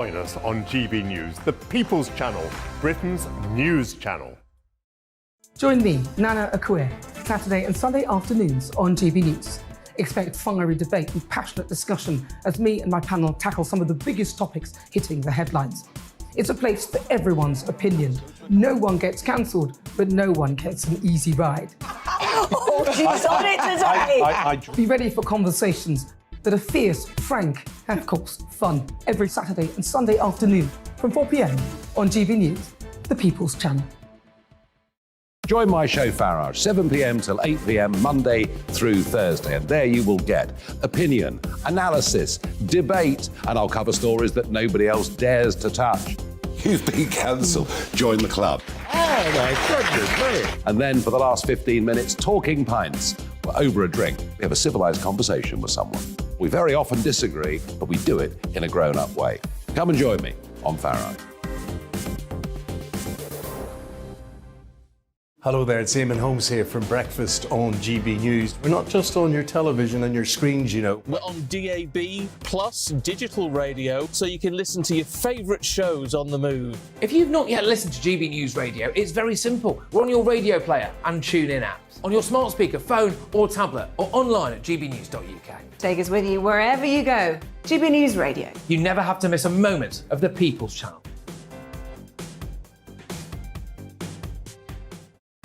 Join us on GB News, the People's Channel, Britain's news channel. Join me, Nana Akue, Saturday and Sunday afternoons on GB News. Expect fiery debate and passionate discussion as me and my panel tackle some of the biggest topics hitting the headlines. It's a place for everyone's opinion. No one gets cancelled, but no one gets an easy ride. Oh, she's on it today! Be ready for conversations that are fierce, frank, and of course, fun. Every Saturday and Sunday afternoon from 4 p.m. on GB News, the People's Channel. Join my show Farage, 7 p.m. till 8 p.m. Monday through Thursday, and there you will get opinion, analysis, debate, and I'll cover stories that nobody else dares to touch. You've been cancelled. Join the club. Oh my goodness me! And then for the last 15 minutes, talking pints. We're over a drink. We have a civilised conversation with someone. We very often disagree, but we do it in a grown-up way. Come and join me on Farage. Hello there, it's Eamon Holmes here from Breakfast on GB News. We're not just on your television and your screens, you know. We're on DAB plus digital radio, so you can listen to your favourite shows on the move. If you've not yet listened to GB News Radio, it's very simple. We're on your radio player and TuneIn apps, on your smart speaker, phone or tablet, or online at gbnews.uk. Take us with you wherever you go. GB News Radio. You never have to miss a moment of the People's Channel.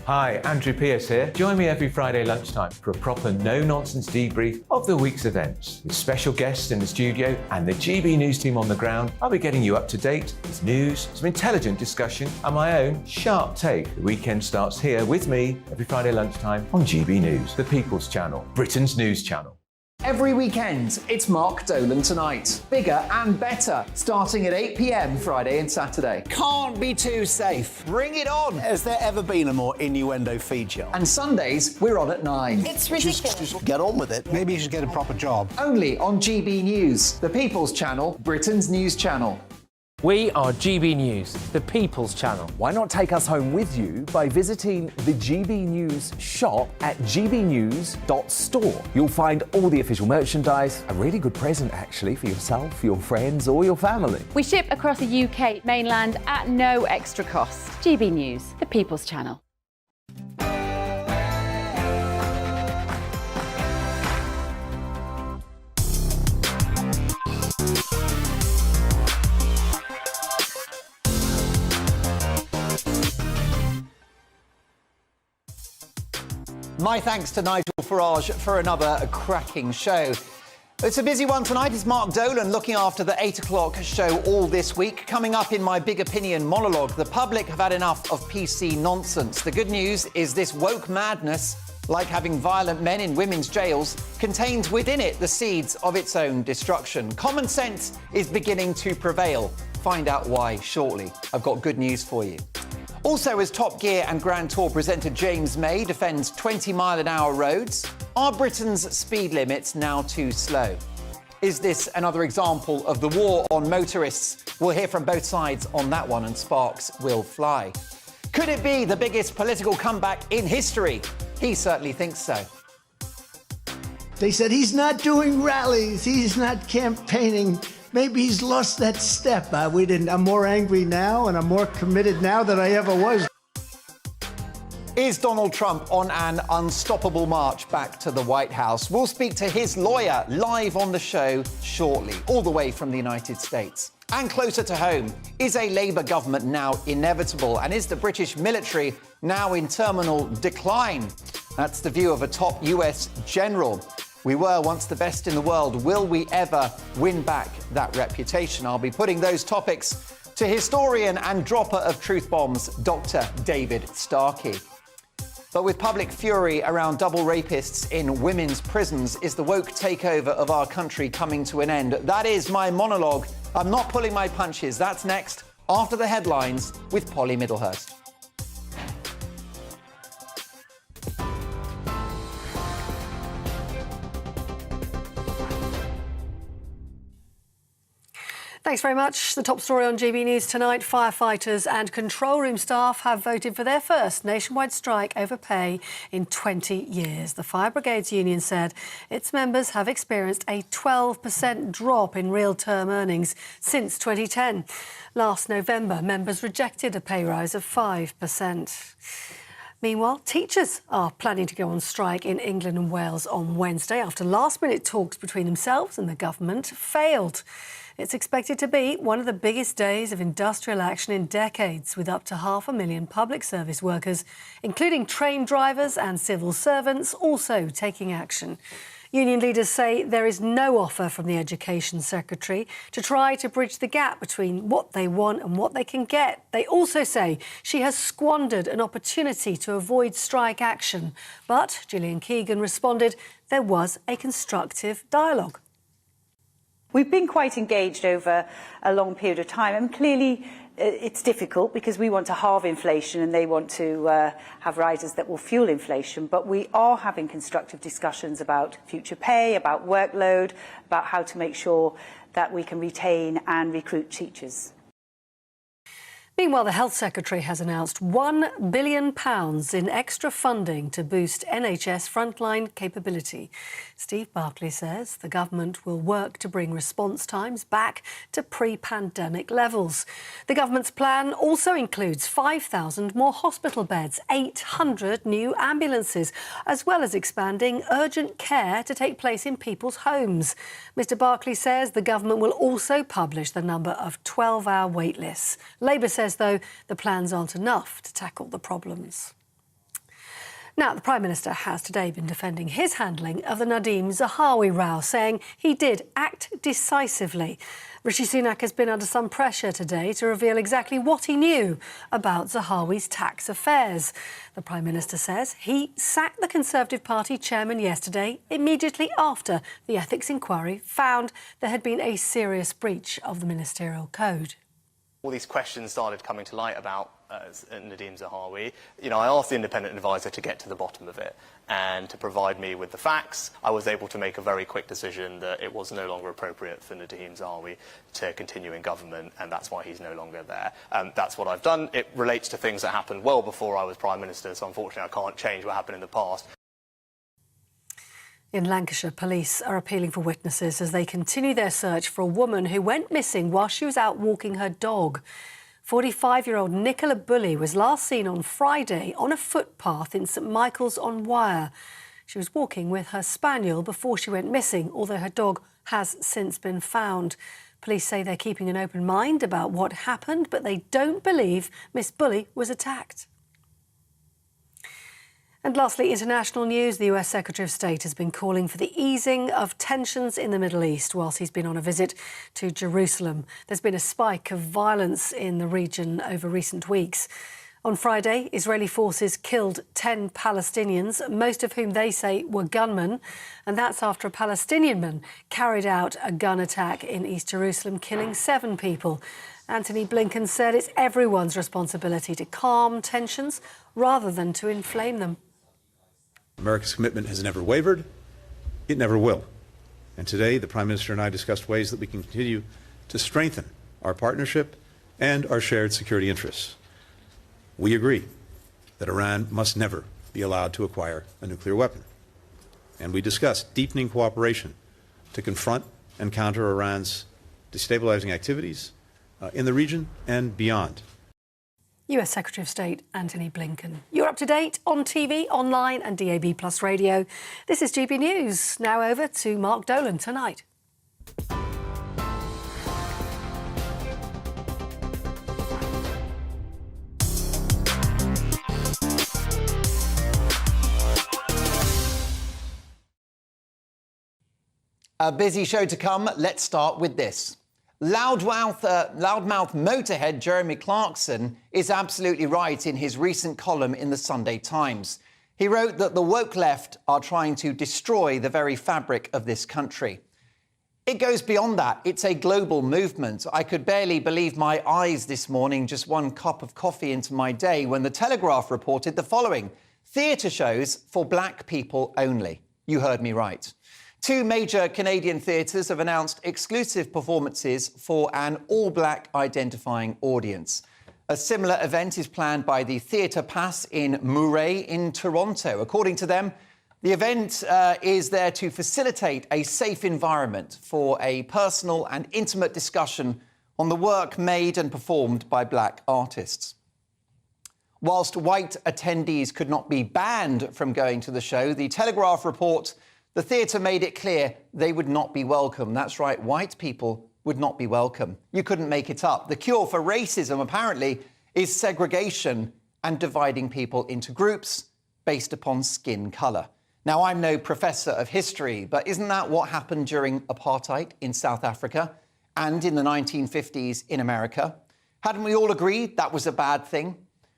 Hi, Andrew Pierce here. Join me every Friday lunchtime for a proper no-nonsense debrief of the week's events. With special guests in the studio and the GB News team on the ground, I'll be getting you up to date with news, some intelligent discussion, and my own sharp take. The weekend starts here with me every Friday lunchtime on GB News, the People's Channel, Britain's news channel. Every weekend, it's Mark Dolan Tonight. Bigger and better, starting at 8 p.m. Friday and Saturday. Can't be too safe. Bring it on. Has there ever been a more innuendo feature? And Sundays, we're on at 9. It's ridiculous. Just get on with it. Maybe you should get a proper job. Only on GB News, the People's Channel, Britain's news channel. We are GB News, the People's Channel. Why not take us home with you by visiting the GB News shop at gbnews.store. You'll find all the official merchandise, a really good present actually for yourself, your friends or your family. We ship across the UK mainland at no extra cost. GB News, the People's Channel. My thanks to Nigel Farage for another cracking show. It's a busy one tonight. It's Mark Dolan looking after the 8 o'clock show all this week. Coming up in my Big Opinion monologue, the public have had enough of PC nonsense. The good news is this woke madness, like having violent men in women's jails, contains within it the seeds of its own destruction. Common sense is beginning to prevail. Find out why shortly. I've got good news for you. Also, as Top Gear and Grand Tour presenter James May defends 20-mile-an-hour roads, are Britain's speed limits now too slow? Is this another example of the war on motorists? We'll hear from both sides on that one, and sparks will fly. Could it be the biggest political comeback in history? He certainly thinks so. They said he's not doing rallies, he's not campaigning. Maybe he's lost that step. I'm more angry now and I'm more committed now than I ever was. Is Donald Trump on an unstoppable march back to the White House? We'll speak to his lawyer live on the show shortly, all the way from the United States. And closer to home, is a Labour government now inevitable? And is the British military now in terminal decline? That's the view of a top US general. We were once the best in the world. Will we ever win back that reputation? I'll be putting those topics to historian and dropper of truth bombs, Dr. David Starkey. But with public fury around double rapists in women's prisons, is the woke takeover of our country coming to an end? That is my monologue. I'm not pulling my punches. That's next, after the headlines with Polly Middlehurst. Thanks Thanks very much. The top story on GB News tonight, firefighters and control room staff have voted for their first nationwide strike over pay in 20 years. The Fire Brigades Union said its members have experienced a 12% drop in real-term earnings since 2010. Last November, members rejected a pay rise of 5%. Meanwhile, teachers are planning to go on strike in England and Wales on Wednesday after last-minute talks between themselves and the government failed. It's expected to be one of the biggest days of industrial action in decades, with up to 500,000 public service workers, including train drivers and civil servants, also taking action. Union leaders say there is no offer from the Education Secretary to try to bridge the gap between what they want and what they can get. They also say she has squandered an opportunity to avoid strike action. But Gillian Keegan responded there was a constructive dialogue. We've been quite engaged over a long period of time, and clearly it's difficult because we want to halve inflation and they want to have rises that will fuel inflation. But we are having constructive discussions about future pay, about workload, about how to make sure that we can retain and recruit teachers. Meanwhile, the Health Secretary has announced £1 billion in extra funding to boost NHS frontline capability. Steve Barclay says the government will work to bring response times back to pre-pandemic levels. The government's plan also includes 5,000 more hospital beds, 800 new ambulances, as well as expanding urgent care to take place in people's homes. Mr Barclay says the government will also publish the number of 12-hour wait lists. Labour says, though, the plans aren't enough to tackle the problems. Now, the Prime Minister has today been defending his handling of the Nadhim Zahawi row, saying he did act decisively. Rishi Sunak has been under some pressure today to reveal exactly what he knew about Zahawi's tax affairs. The Prime Minister says he sacked the Conservative Party chairman yesterday, immediately after the ethics inquiry found there had been a serious breach of the ministerial code. All these questions started coming to light about Nadhim Zahawi. I asked the independent advisor to get to the bottom of it and to provide me with the facts. I was able to make a very quick decision that it was no longer appropriate for Nadhim Zahawi to continue in government, and that's why he's no longer there. That's what I've done. It relates to things that happened well before I was Prime Minister, so unfortunately I can't change what happened in the past. In Lancashire, police are appealing for witnesses as they continue their search for a woman who went missing while she was out walking her dog. 45-year-old Nicola Bully was last seen on Friday on a footpath in St Michael's-on-Wyre. She was walking with her spaniel before she went missing, although her dog has since been found. Police say they're keeping an open mind about what happened, but they don't believe Miss Bully was attacked. And lastly, international news. The US Secretary of State has been calling for the easing of tensions in the Middle East whilst he's been on a visit to Jerusalem. There's been a spike of violence in the region over recent weeks. On Friday, Israeli forces killed 10 Palestinians, most of whom they say were gunmen. And that's after a Palestinian man carried out a gun attack in East Jerusalem, killing 7 people. Antony Blinken said it's everyone's responsibility to calm tensions rather than to inflame them. America's commitment has never wavered. It never will. And today, the Prime Minister and I discussed ways that we can continue to strengthen our partnership and our shared security interests. We agree that Iran must never be allowed to acquire a nuclear weapon. And we discussed deepening cooperation to confront and counter Iran's destabilizing activities in the region and beyond. US Secretary of State Antony Blinken. You're up to date on TV, online and DAB+ radio. This is GB News. Now over to Mark Dolan tonight. A busy show to come. Let's start with this. Loudmouth motorhead Jeremy Clarkson is absolutely right in his recent column in the Sunday Times. He wrote that the woke left are trying to destroy the very fabric of this country. It goes beyond that. It's a global movement. I could barely believe my eyes this morning, just one cup of coffee into my day, when The Telegraph reported the following: theatre shows for black people only. You heard me right. Two major Canadian theatres have announced exclusive performances for an all-black identifying audience. A similar event is planned by the Theatre Pass in Murray in Toronto. According to them, the event is there to facilitate a safe environment for a personal and intimate discussion on the work made and performed by black artists. Whilst white attendees could not be banned from going to the show, the Telegraph report the theatre made it clear they would not be welcome. That's right, white people would not be welcome. You couldn't make it up. The cure for racism, apparently, is segregation and dividing people into groups based upon skin colour. Now, I'm no professor of history, but isn't that what happened during apartheid in South Africa and in the 1950s in America? Hadn't we all agreed that was a bad thing?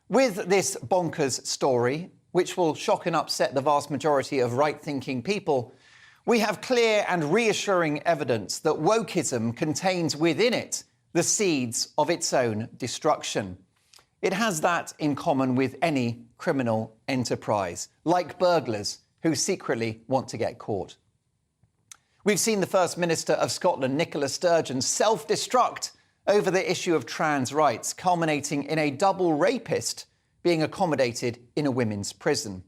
With this bonkers story, which will shock and upset the vast majority of right-thinking people, we have clear and reassuring evidence that wokeism contains within it the seeds of its own destruction. It has that in common with any criminal enterprise, like burglars who secretly want to get caught. We've seen the First Minister of Scotland, Nicola Sturgeon, self-destruct over the issue of trans rights, culminating in a double rapist being accommodated in a women's prison.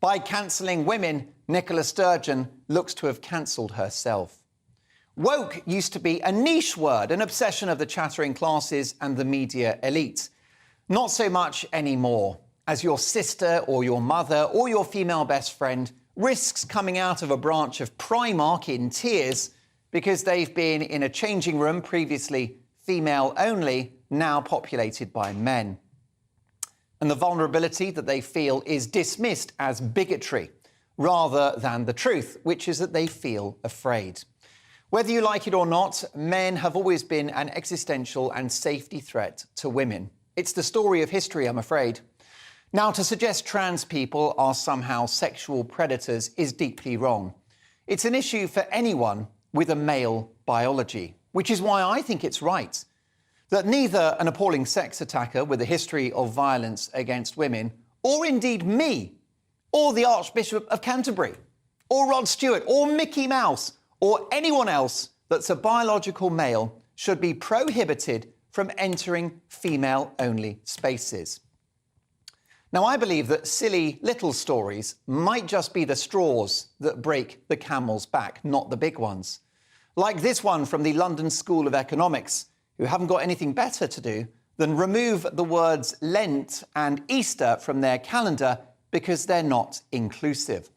By cancelling women, Nicola Sturgeon looks to have cancelled herself. Woke used to be a niche word, an obsession of the chattering classes and the media elite. Not so much anymore, as your sister or your mother or your female best friend risks coming out of a branch of Primark in tears because they've been in a changing room previously female only, now populated by men. And the vulnerability that they feel is dismissed as bigotry rather than the truth, which is that they feel afraid. Whether you like it or not, men have always been an existential and safety threat to women. It's the story of history, I'm afraid. Now, to suggest trans people are somehow sexual predators is deeply wrong. It's an issue for anyone with a male biology, which is why I think it's right that neither an appalling sex attacker with a history of violence against women, or indeed me, or the Archbishop of Canterbury, or Rod Stewart, or Mickey Mouse, or anyone else that's a biological male should be prohibited from entering female-only spaces. Now, I believe that silly little stories might just be the straws that break the camel's back, not the big ones. Like this one from the London School of Economics, who haven't got anything better to do than remove the words Lent and Easter from their calendar because they're not inclusive.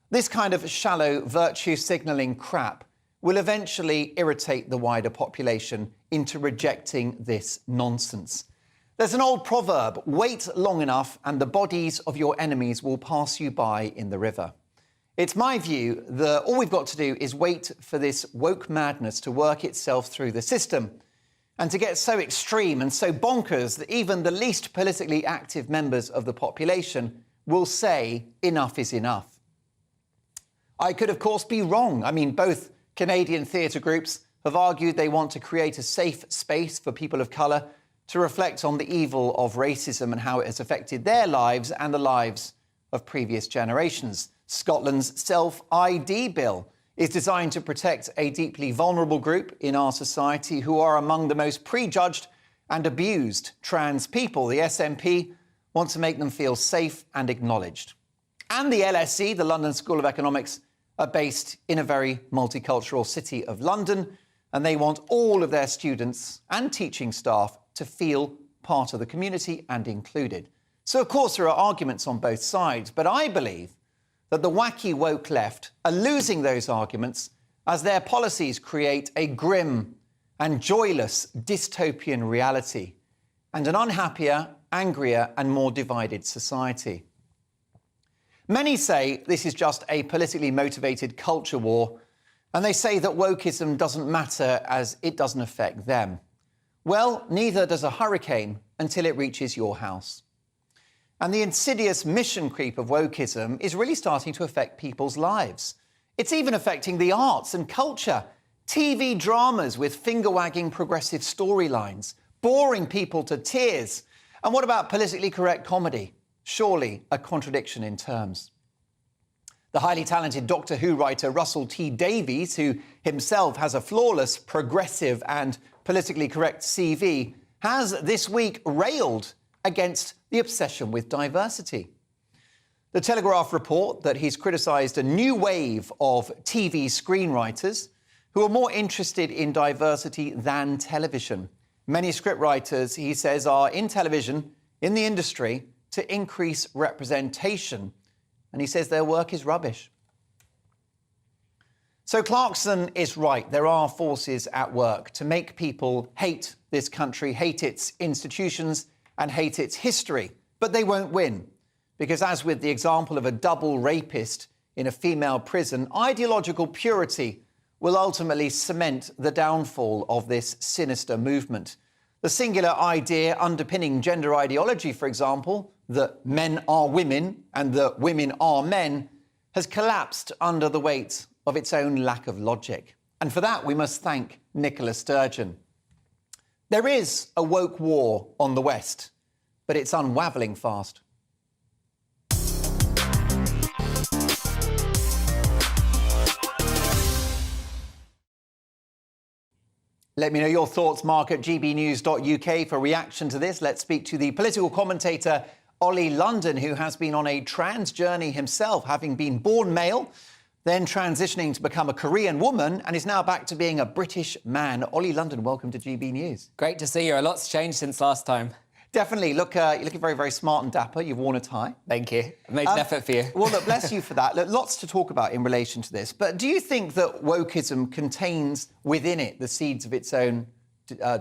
This kind of shallow virtue signalling crap will eventually irritate the wider population into rejecting this nonsense. There's an old proverb, wait long enough and the bodies of your enemies will pass you by in the river. It's my view that all we've got to do is wait for this woke madness to work itself through the system and to get so extreme and so bonkers that even the least politically active members of the population will say enough is enough. I could, of course, be wrong. I mean, both Canadian theatre groups have argued they want to create a safe space for people of colour to reflect on the evil of racism and how it has affected their lives and the lives of previous generations. Scotland's self-ID bill is designed to protect a deeply vulnerable group in our society who are among the most prejudged and abused trans people. The SNP want to make them feel safe and acknowledged. And the LSE, the London School of Economics, are based in a very multicultural city of London, and they want all of their students and teaching staff to feel part of the community and included. So, of course, there are arguments on both sides, but I believe that the wacky woke left are losing those arguments as their policies create a grim and joyless dystopian reality and an unhappier, angrier and more divided society. Many say this is just a politically motivated culture war, and they say that wokeism doesn't matter as it doesn't affect them. Well, neither does a hurricane until it reaches your house. And the insidious mission creep of wokeism is really starting to affect people's lives. It's even affecting the arts and culture. TV dramas with finger-wagging progressive storylines, boring people to tears. And what about politically correct comedy? Surely a contradiction in terms. The highly talented Doctor Who writer Russell T Davies, who himself has a flawless, progressive and politically correct CV, has this week railed against the obsession with diversity. The Telegraph report that he's criticised a new wave of TV screenwriters who are more interested in diversity than television. Many scriptwriters, he says, are in television, in the industry, to increase representation. And he says their work is rubbish. So Clarkson is right. There are forces at work to make people hate this country, hate its institutions and hate its history. But they won't win. Because as with the example of a double rapist in a female prison, ideological purity will ultimately cement the downfall of this sinister movement. The singular idea underpinning gender ideology, for example, that men are women and that women are men, has collapsed under the weight of its own lack of logic. And for that, we must thank Nicola Sturgeon. There is a woke war on the West, but it's unravelling fast. Let me know your thoughts, Mark, at gbnews.uk. For reaction to this, let's speak to the political commentator Ollie London, who has been on a trans journey himself, having been born male, then transitioning to become a Korean woman, and is now back to being a British man. Ollie London, welcome to GB News. Great to see you. A lot's changed since last time. Definitely. You're looking very, very smart and dapper. You've worn a tie. Thank you. I made an effort for you. Well, look, bless you for that. Look, lots to talk about in relation to this. But do you think that wokeism contains within it the seeds of its own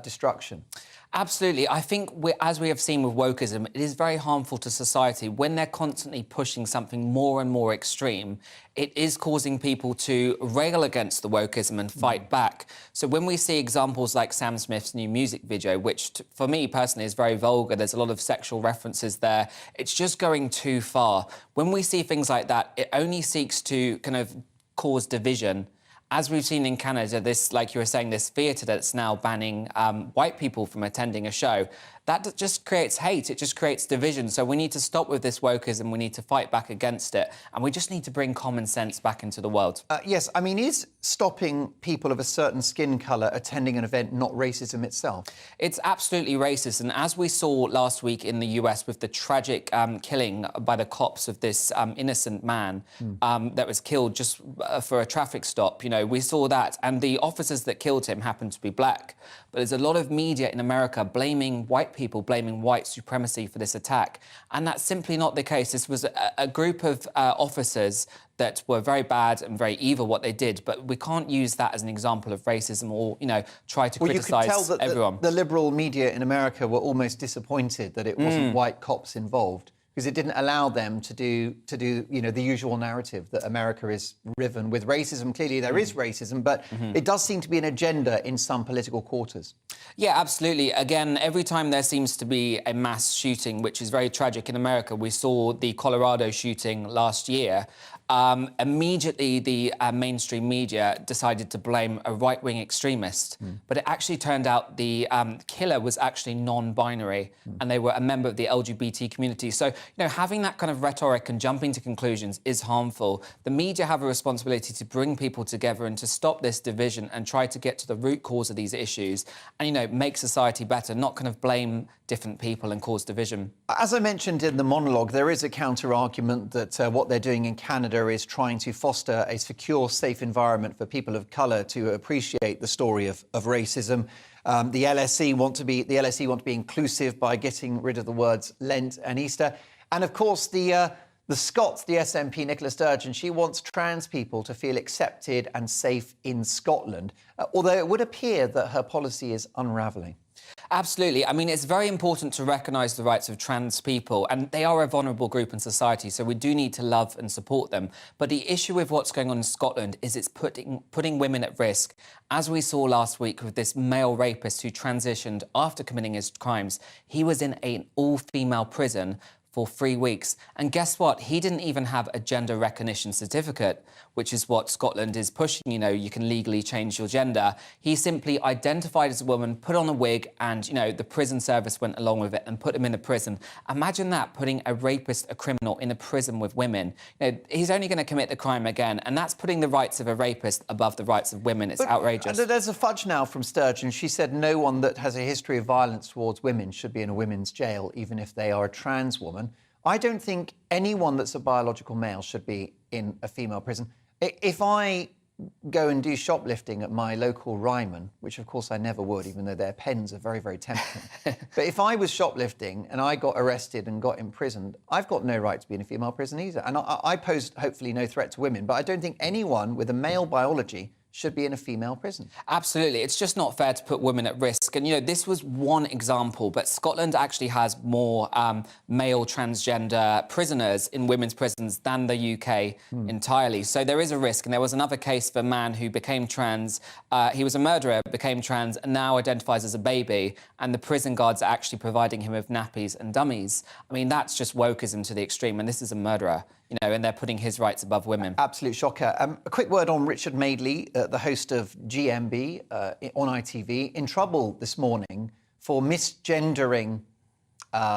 destruction? Absolutely. I think, as we have seen with wokeism, it is very harmful to society. When they're constantly pushing something more and more extreme, it is causing people to rail against the wokeism and fight back. So when we see examples like Sam Smith's new music video, which for me personally is very vulgar, there's a lot of sexual references there, it's just going too far. When we see things like that, it only seeks to kind of cause division. As we've seen in Canada, this, like you were saying, this theatre that's now banning white people from attending a show, that just creates hate, it just creates division. So we need to stop with this wokeism, we need to fight back against it, and we just need to bring common sense back into the world. Yes, I mean, is stopping people of a certain skin colour attending an event not racism itself? It's absolutely racist, and as we saw last week in the US with the tragic killing by the cops of this innocent man that was killed just for a traffic stop, you know, we saw that, and the officers that killed him happened to be black. But there's a lot of media in America blaming white people, blaming white supremacy for this attack, and that's simply not the case. This was a group of officers that were very bad and very evil what they did, but we can't use that as an example of racism or, you know, try to criticise everyone. You could tell that the liberal media in America were almost disappointed that it wasn't white cops involved, because it didn't allow them to do you know, the usual narrative that America is riven with racism. Clearly there is racism, but it does seem to be an agenda in some political quarters. Yeah, absolutely. Again, every time there seems to be a mass shooting, which is very tragic in America, we saw the Colorado shooting last year, immediately the mainstream media decided to blame a right-wing extremist. But it actually turned out the killer was actually non-binary and they were a member of the LGBT community. So, you know, having that kind of rhetoric and jumping to conclusions is harmful. The media have a responsibility to bring people together and to stop this division and try to get to the root cause of these issues and, you know, make society better, not kind of blame different people and cause division. As I mentioned in the monologue, there is a counter-argument that what they're doing in Canada is trying to foster a secure, safe environment for people of colour to appreciate the story of racism. The LSE want to be inclusive by getting rid of the words Lent and Easter. And of course, the Scots, the SNP, Nicola Sturgeon, she wants trans people to feel accepted and safe in Scotland, although it would appear that her policy is unravelling. Absolutely. I mean, it's very important to recognise the rights of trans people, and they are a vulnerable group in society, so we do need to love and support them. But the issue with what's going on in Scotland is it's putting women at risk. As we saw last week with this male rapist who transitioned after committing his crimes, he was in an all-female prison for 3 weeks. And guess what? He didn't even have a gender recognition certificate, which is what Scotland is pushing. You know, you can legally change your gender. He simply identified as a woman, put on a wig, and, you know, the prison service went along with it and put him in a prison. Imagine that, putting a rapist, a criminal, in a prison with women. You know, he's only going to commit the crime again, and that's putting the rights of a rapist above the rights of women. It's outrageous. There's a fudge now from Sturgeon. She said no one that has a history of violence towards women should be in a women's jail, even if they are a trans woman. I don't think anyone that's a biological male should be in a female prison. If I go and do shoplifting at my local Ryman, which of course I never would, even though their pens are very, very tempting. But if I was shoplifting and I got arrested and got imprisoned, I've got no right to be in a female prison either. And I pose, hopefully, no threat to women, but I don't think anyone with a male biology should be in a female prison. Absolutely. It's just not fair to put women at risk. And, you know, this was one example, but Scotland actually has more male transgender prisoners in women's prisons than the UK entirely. So there is a risk. And there was another case of a man who became trans. He was a murderer, became trans, and now identifies as a baby. And the prison guards are actually providing him with nappies and dummies. I mean, that's just wokism to the extreme. And this is a murderer, you know, and they're putting his rights above women. Absolute shocker. A quick word on Richard Madeley, the host of GMB on ITV, in trouble this morning for misgendering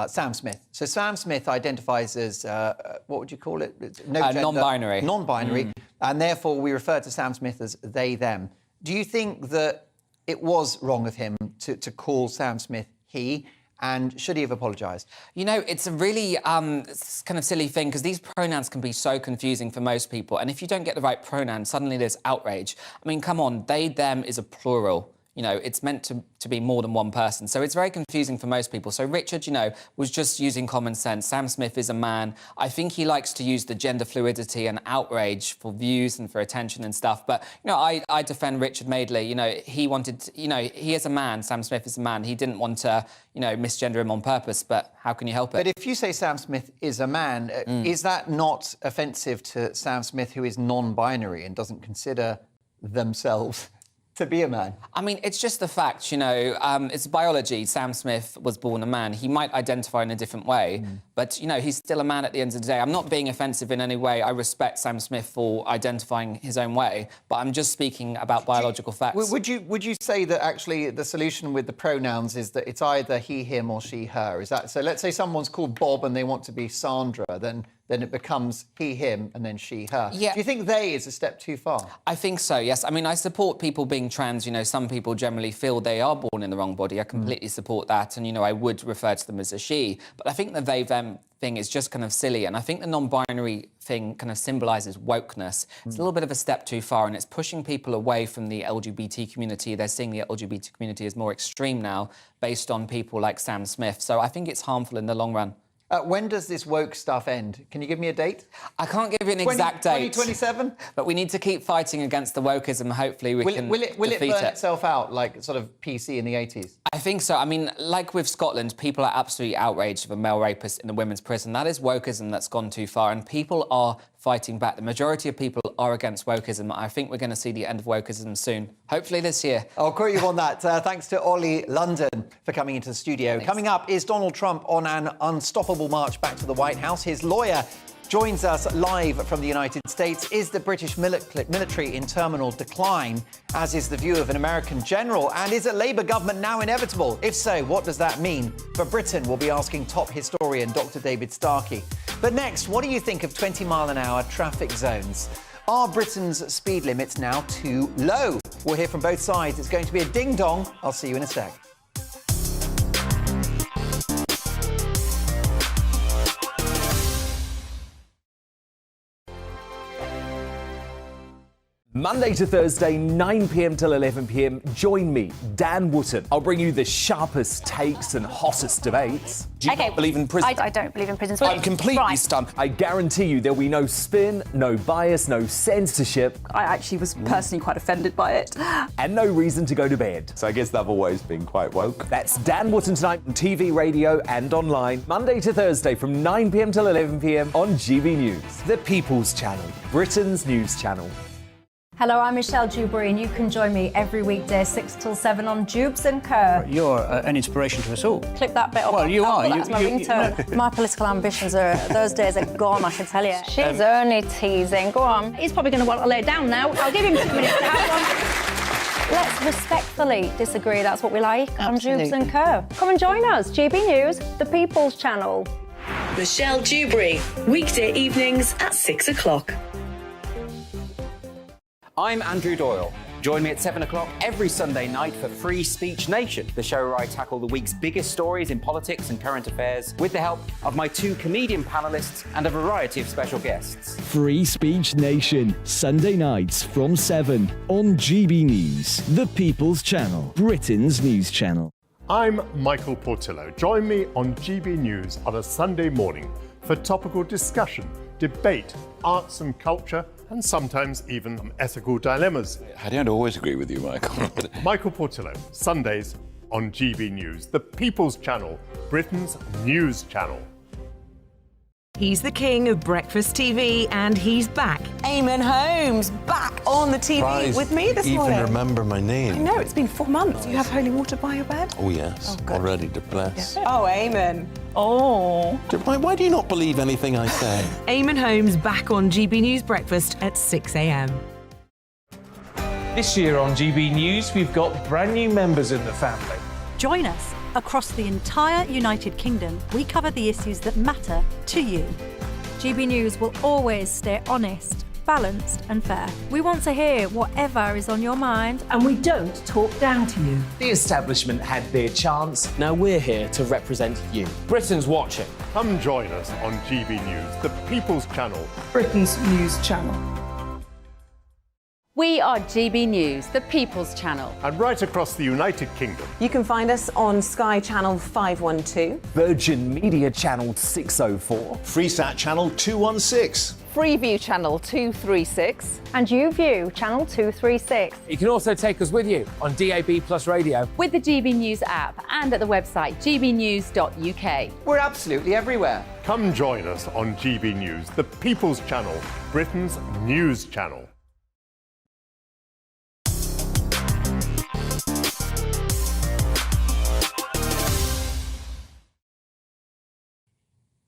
Sam Smith. So Sam Smith identifies as, what would you call it? Non-binary. Non-binary, and therefore we refer to Sam Smith as they, them. Do you think that it was wrong of him to call Sam Smith he? And should he have apologised? You know, it's a really kind of silly thing because these pronouns can be so confusing for most people. And if you don't get the right pronoun, suddenly there's outrage. I mean, come on, they, them is a plural. You know, it's meant to be more than one person. So it's very confusing for most people. So Richard, you know, was just using common sense. Sam Smith is a man. I think he likes to use the gender fluidity and outrage for views and for attention and stuff. But, you know, I defend Richard Madeley. You know, he wanted, you know, he is a man. Sam Smith is a man. He didn't want to, you know, misgender him on purpose. But how can you help it? But if you say Sam Smith is a man, is that not offensive to Sam Smith, who is non-binary and doesn't consider themselves to be a man? I mean, it's just the fact, you know, it's biology. Sam Smith was born a man. He might identify in a different way, but, you know, he's still a man at the end of the day. I'm not being offensive in any way. I respect Sam Smith for identifying his own way, but I'm just speaking about biological facts. Would you say that actually the solution with the pronouns is that it's either he, him or she, her? Is that so? Let's say someone's called Bob and they want to be Sandra, then it becomes he, him, and then she, her. Yeah. Do you think they is a step too far? I think so, yes. I mean, I support people being trans. You know, some people generally feel they are born in the wrong body. I completely support that. And, you know, I would refer to them as a she. But I think the they, them thing is just kind of silly. And I think the non-binary thing kind of symbolises wokeness. It's a little bit of a step too far, and it's pushing people away from the LGBT community. They're seeing the LGBT community as more extreme now, based on people like Sam Smith. So I think it's harmful in the long run. When does this woke stuff end? Can you give me a date? I can't give you an exact date. 2027? But we need to keep fighting against the wokeism. Hopefully we can Will it defeat burn itself out, like sort of PC in the 80s? I think so. I mean, like with Scotland, people are absolutely outraged of a male rapist in a women's prison. That is wokeism that's gone too far, and people are fighting back. The majority of people are against wokeism. I think we're going to see the end of wokeism soon, hopefully this year. I'll quote you on that. Thanks to Ollie London for coming into the studio. Thanks. Coming up, is Donald Trump on an unstoppable march back to the White House? His lawyer joins us live from the United States. Is the British military in terminal decline, as is the view of an American general? And is a Labour government now inevitable? If so, what does that mean for Britain? We'll be asking top historian Dr. David Starkey. But next, what do you think of 20-mile-an-hour traffic zones? Are Britain's speed limits now too low? We'll hear from both sides. It's going to be a ding-dong. I'll see you in a sec. Monday to Thursday, 9 p.m. till 11 p.m. Join me, Dan Wootton. I'll bring you the sharpest takes and hottest debates. Do you not believe in prisons? I don't believe in prisons. I'm completely stunned. I guarantee you there'll be no spin, no bias, no censorship. I actually was personally quite offended by it. And no reason to go to bed. So I guess they've always been quite woke. That's Dan Wootton tonight on TV, radio and online. Monday to Thursday from 9 p.m. till 11 p.m. on GB News. The People's Channel, Britain's news channel. Hello, I'm Michelle Dewberry, and you can join me every weekday 6 till 7 on Jubes and Co. You're an inspiration to us all. Click that bit up. Well, you are. That's my ringtone. My political ambitions are, those days are gone, I can tell you. She's only teasing. Go on. He's probably going to want to lay down now. I'll give him 2 minutes to have one. Let's respectfully disagree. That's what we like on Jubes and Co. Come and join us. GB News, the People's Channel. Michelle Dewberry, weekday evenings at 6 o'clock. I'm Andrew Doyle. Join me at 7 o'clock every Sunday night for Free Speech Nation, the show where I tackle the week's biggest stories in politics and current affairs with the help of my 2 comedian panellists and a variety of special guests. Free Speech Nation, Sunday nights from 7 on GB News, the People's Channel, Britain's news channel. I'm Michael Portillo. Join me on GB News on a Sunday morning for topical discussion, debate, arts and culture, and sometimes even ethical dilemmas. I don't always agree with you, Michael. Michael Portillo, Sundays on GB News, the People's Channel, Britain's news channel. He's the king of breakfast TV, and he's back. Eamon Holmes, back on the TV with me this morning. Even remember my name. I know, it's been 4 months. You have holy water by your bed? Oh, yes. Already to bless. Yeah. Oh, Eamon. Oh. Why do you not believe anything I say? Eamon Holmes back on GB News Breakfast at 6 a.m. This year on GB News, we've got brand new members in the family. Join us. Across the entire United Kingdom, we cover the issues that matter to you. GB News will always stay honest, balanced and fair. We want to hear whatever is on your mind. And we don't talk down to you. The establishment had their chance. Now we're here to represent you. Britain's watching. Come join us on GB News, the People's Channel, Britain's news channel. We are GB News, the People's Channel. And right across the United Kingdom. You can find us on Sky Channel 512. Virgin Media Channel 604. Freesat Channel 216. Freeview Channel 236. And YouView Channel 236. You can also take us with you on DAB Plus Radio. With the GB News app and at the website gbnews.uk. We're absolutely everywhere. Come join us on GB News, the People's Channel, Britain's news channel.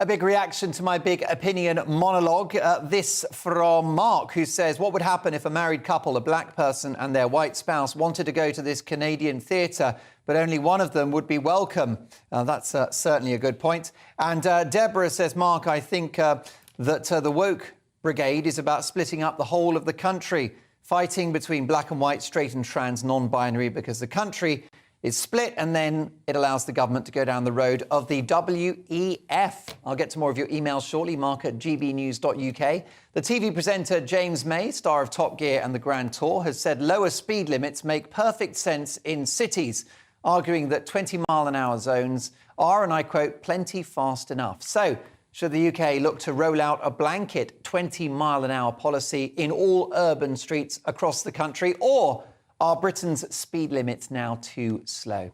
A big reaction to my big opinion monologue. This from Mark, who says, what would happen if a married couple, a black person and their white spouse, wanted to go to this Canadian theatre, but only one of them would be welcome? That's certainly a good point. And Deborah says, Mark, I think that the woke brigade is about splitting up the whole of the country, fighting between black and white, straight and trans, non-binary, because the country is split, and then it allows the government to go down the road of the WEF. I'll get to more of your emails shortly, mark at gbnews.uk. The TV presenter James May, star of Top Gear and The Grand Tour, has said lower speed limits make perfect sense in cities, arguing that 20-mile-an-hour zones are, and I quote, plenty fast enough. So, should the UK look to roll out a blanket 20-mile-an-hour policy in all urban streets across the country, or are Britain's speed limits now too slow?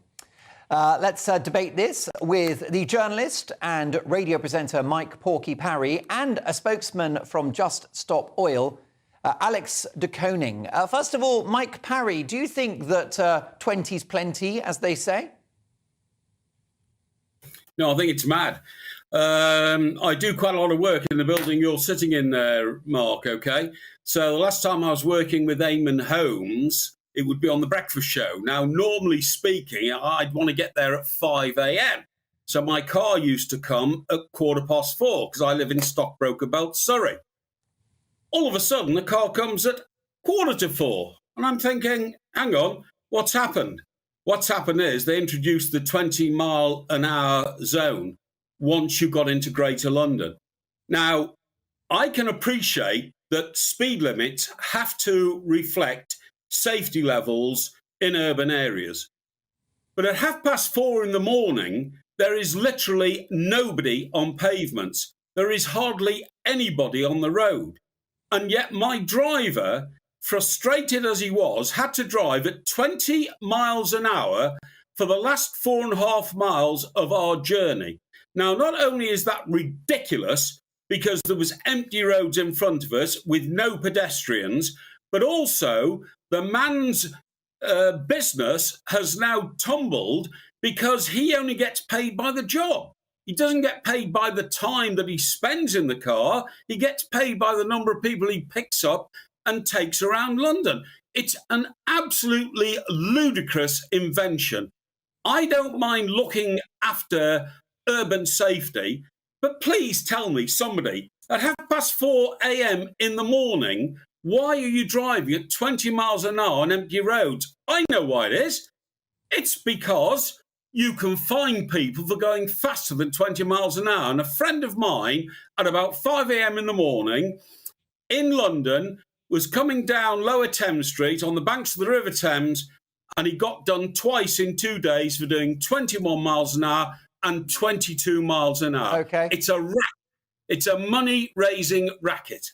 Let's debate this with the journalist and radio presenter Mike Porky Parry and a spokesman from Just Stop Oil, Alex de Koning. First of all, Mike Parry, do you think that 20's plenty, as they say? No, I think it's mad. I do quite a lot of work in the building you're sitting in there, Mark, OK? So the last time I was working with Eamon Holmes, it would be on the breakfast show. Now, normally speaking, I'd want to get there at 5 a.m. So my car used to come at 4:15 because I live in Stockbroker Belt, Surrey. All of a sudden, the car comes at 4:45. And I'm thinking, hang on, what's happened? What's happened is they introduced the 20-mile-an-hour zone once you got into Greater London. Now, I can appreciate that speed limits have to reflect safety levels in urban areas. But at 4:30 in the morning, there is literally nobody on pavements. There is hardly anybody on the road. And yet my driver, frustrated as he was, had to drive at 20 miles an hour for the last 4.5 miles of our journey. Now, not only is that ridiculous, because there was empty roads in front of us with no pedestrians, but also the man's business has now tumbled because he only gets paid by the job. He doesn't get paid by the time that he spends in the car. He gets paid by the number of people he picks up and takes around London. It's an absolutely ludicrous invention. I don't mind looking after urban safety, but please tell me, somebody, at 4:30 a.m. in the morning, why are you driving at 20 miles an hour on empty roads? I know why it is. It's because you can fine people for going faster than 20 miles an hour. And a friend of mine at about 5 a.m. in the morning in London was coming down Lower Thames Street on the banks of the River Thames, and he got done twice in 2 days for doing 21 miles an hour and 22 miles an hour. Okay. It's a racket. It's a money-raising racket.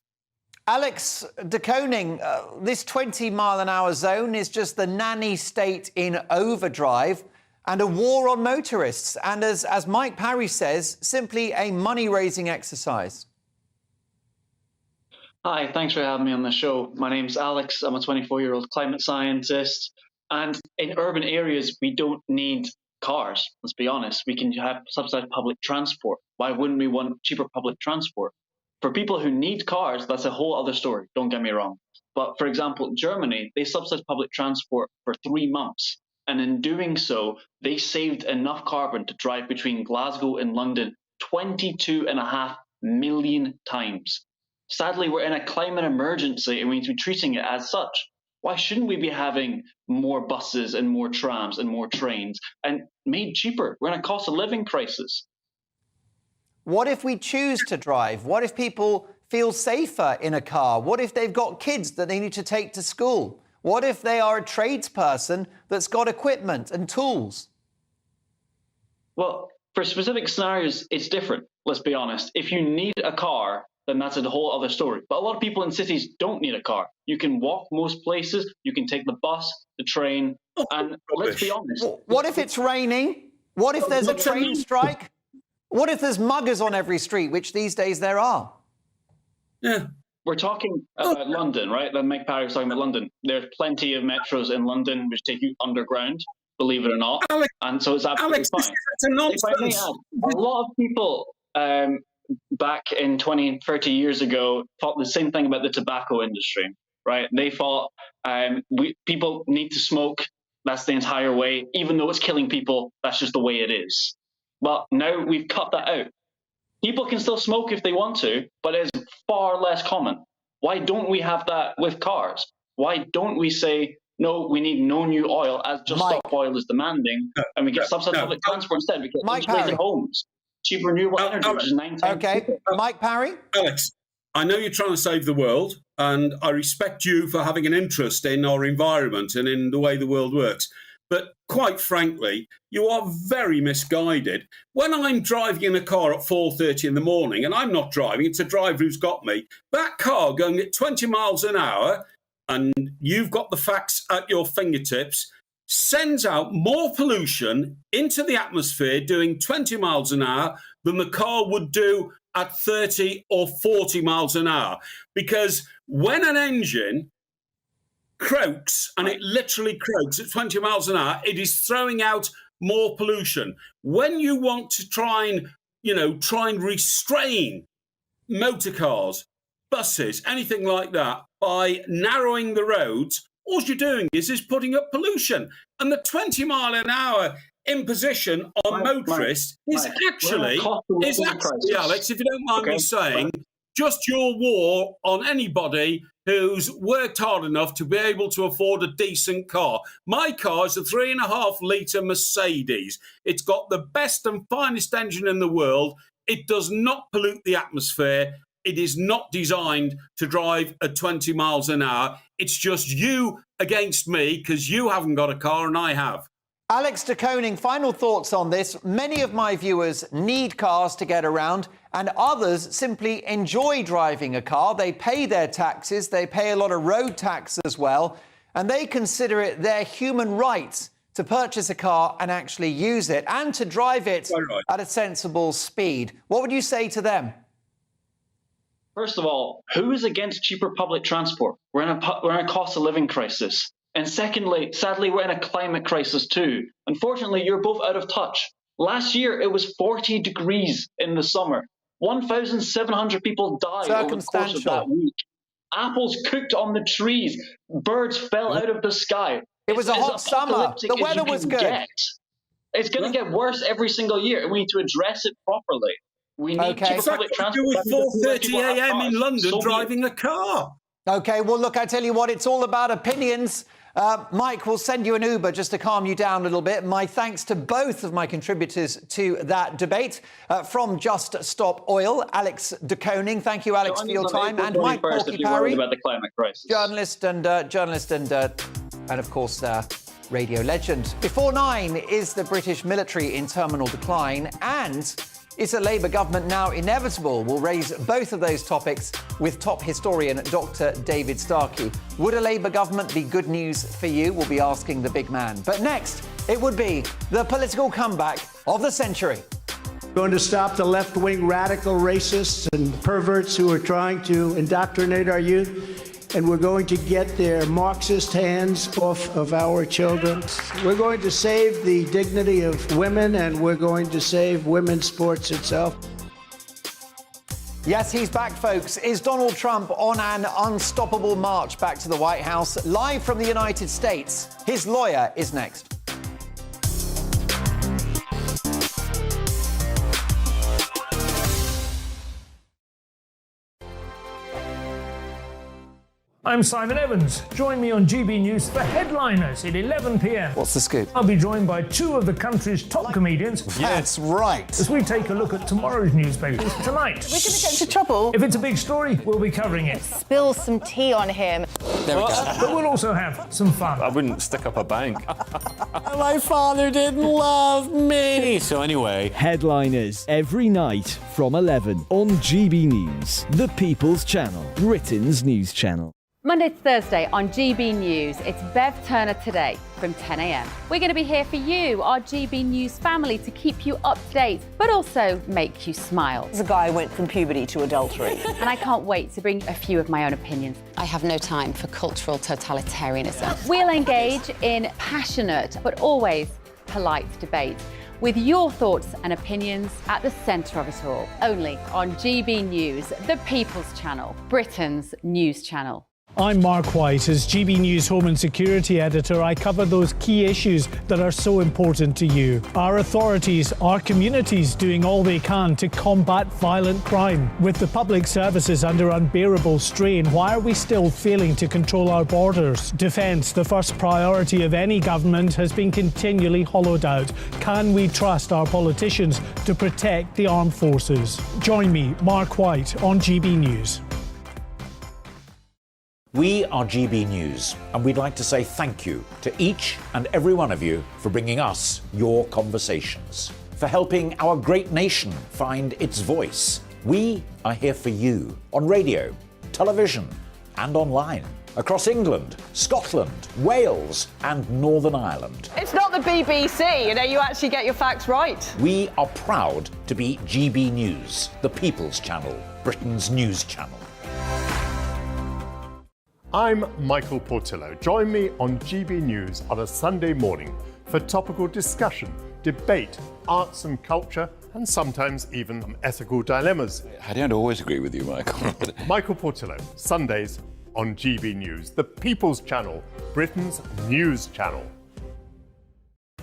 Alex de Koning, this 20-mile-an-hour zone is just the nanny state in overdrive and a war on motorists. And as Mike Parry says, simply a money-raising exercise. Hi, thanks for having me on the show. My name's Alex. I'm a 24-year-old climate scientist. And in urban areas, we don't need cars, let's be honest. We can have subsidized public transport. Why wouldn't we want cheaper public transport? For people who need cars, that's a whole other story, don't get me wrong. But for example, Germany, they subsidized public transport for 3 months. And in doing so, they saved enough carbon to drive between Glasgow and London 22.5 million times. Sadly, we're in a climate emergency and we need to be treating it as such. Why shouldn't we be having more buses and more trams and more trains and made cheaper? We're in a cost of living crisis. What if we choose to drive? What if people feel safer in a car? What if they've got kids that they need to take to school? What if they are a tradesperson that's got equipment and tools? Well, for specific scenarios, it's different, let's be honest. If you need a car, then that's a whole other story. But a lot of people in cities don't need a car. You can walk most places, you can take the bus, the train, and let's be honest. What if it's raining? What if there's a train strike? What if there's muggers on every street, which these days there are? Yeah. We're talking about London, right? Then Mike Parry was talking about London. There's plenty of metros in London which take you underground, believe it or not. Alex, and so it's absolutely fine. That's a nonsense. If I may add, a lot of people back in 20, 30 years ago thought the same thing about the tobacco industry, right? They thought people need to smoke. That's the entire way. Even though it's killing people, that's just the way it is. But now we've cut that out. People can still smoke if they want to, but it's far less common. Why don't we have that with cars? Why don't we say, no, we need no new oil, as Just Stop Oil is demanding, and we get subsidized public transport instead? We get integrated homes, cheaper renewable energy, which is 9 times cheaper. Mike Parry? Alex, I know you're trying to save the world, and I respect you for having an interest in our environment and in the way the world works. But quite frankly, you are very misguided. When I'm driving in a car at 4:30 in the morning, and I'm not driving, it's a driver who's got me, that car going at 20 miles an hour, and you've got the facts at your fingertips, sends out more pollution into the atmosphere doing 20 miles an hour than the car would do at 30 or 40 miles an hour. Because when an engine croaks, and it literally croaks at 20 miles an hour, it is throwing out more pollution. When you want to try and restrain motor cars, buses, anything like that, by narrowing the roads, all you're doing is putting up pollution. And the 20 mile an hour imposition on motorists is actually, Alex, if you don't mind me saying, just your war on anybody who's worked hard enough to be able to afford a decent car. My car is a 3.5 litre Mercedes. It's got the best and finest engine in the world. It does not pollute the atmosphere. It is not designed to drive at 20 miles an hour. It's just you against me because you haven't got a car and I have. Alex de Koning, final thoughts on this. Many of my viewers need cars to get around, and others simply enjoy driving a car. They pay their taxes, they pay a lot of road tax as well, and they consider it their human right to purchase a car and actually use it, and to drive it at a sensible speed. What would you say to them? First of all, who is against cheaper public transport? We're in a cost of living crisis. And secondly, sadly, we're in a climate crisis too. Unfortunately, you're both out of touch. Last year, it was 40 degrees in the summer. 1,700 people died over the course of that week. Apples cooked on the trees. Birds fell out of the sky. It was a hot summer. The weather was good. It's going to get worse every single year, and we need to address it properly. We need cheaper public transport. With 4:30 a.m. in London driving a car. Okay, well, look, I tell you what, it's all about opinions. Mike, we'll send you an Uber just to calm you down a little bit. My thanks to both of my contributors to that debate. From Just Stop Oil, Alex de Koning. Thank you, Alex, for your time. And Mike Porky-Parry, about the climate crisis. journalist and of course, radio legend. Before 9 is the British military in terminal decline, and is a Labour government now inevitable? We'll raise both of those topics with top historian Dr. David Starkey. Would a Labour government be good news for you? We'll be asking the big man. But next, it would be the political comeback of the century. Going to stop the left-wing radical racists and perverts who are trying to indoctrinate our youth. And we're going to get their Marxist hands off of our children. We're going to save the dignity of women, and we're going to save women's sports itself. Yes, he's back, folks. Is Donald Trump on an unstoppable march back to the White House? Live from the United States, his lawyer is next. I'm Simon Evans. Join me on GB News for Headliners at 11 p.m. What's the scoop? I'll be joined by two of the country's top comedians. That's right. As we take a look at tomorrow's newspapers tonight. We're going to get into trouble. If it's a big story, we'll be covering it. Spill some tea on him. There we go. But we'll also have some fun. I wouldn't stick up a bank. My father didn't love me. So anyway. Headliners every night from 11 on GB News, the People's Channel, Britain's news channel. Monday to Thursday on GB News, it's Bev Turner Today from 10 a.m. We're going to be here for you, our GB News family, to keep you up to date, but also make you smile. The guy went from puberty to adultery. And I can't wait to bring a few of my own opinions. I have no time for cultural totalitarianism. We'll engage in passionate, but always polite debate, with your thoughts and opinions at the centre of it all. Only on GB News, the People's Channel, Britain's news channel. I'm Mark White. As GB News Home and Security Editor, I cover those key issues that are so important to you. Our authorities, our communities doing all they can to combat violent crime. With the public services under unbearable strain, why are we still failing to control our borders? Defence, the first priority of any government, has been continually hollowed out. Can we trust our politicians to protect the armed forces? Join me, Mark White, on GB News. We are GB News, and we'd like to say thank you to each and every one of you for bringing us your conversations, for helping our great nation find its voice. We are here for you on radio, television, and online, across England, Scotland, Wales, and Northern Ireland. It's not the BBC, you actually get your facts right. We are proud to be GB News, the People's Channel, Britain's news channel. I'm Michael Portillo. Join me on GB News on a Sunday morning for topical discussion, debate, arts and culture, and sometimes even some ethical dilemmas. I don't always agree with you, Michael. Michael Portillo, Sundays on GB News, the People's Channel, Britain's news channel.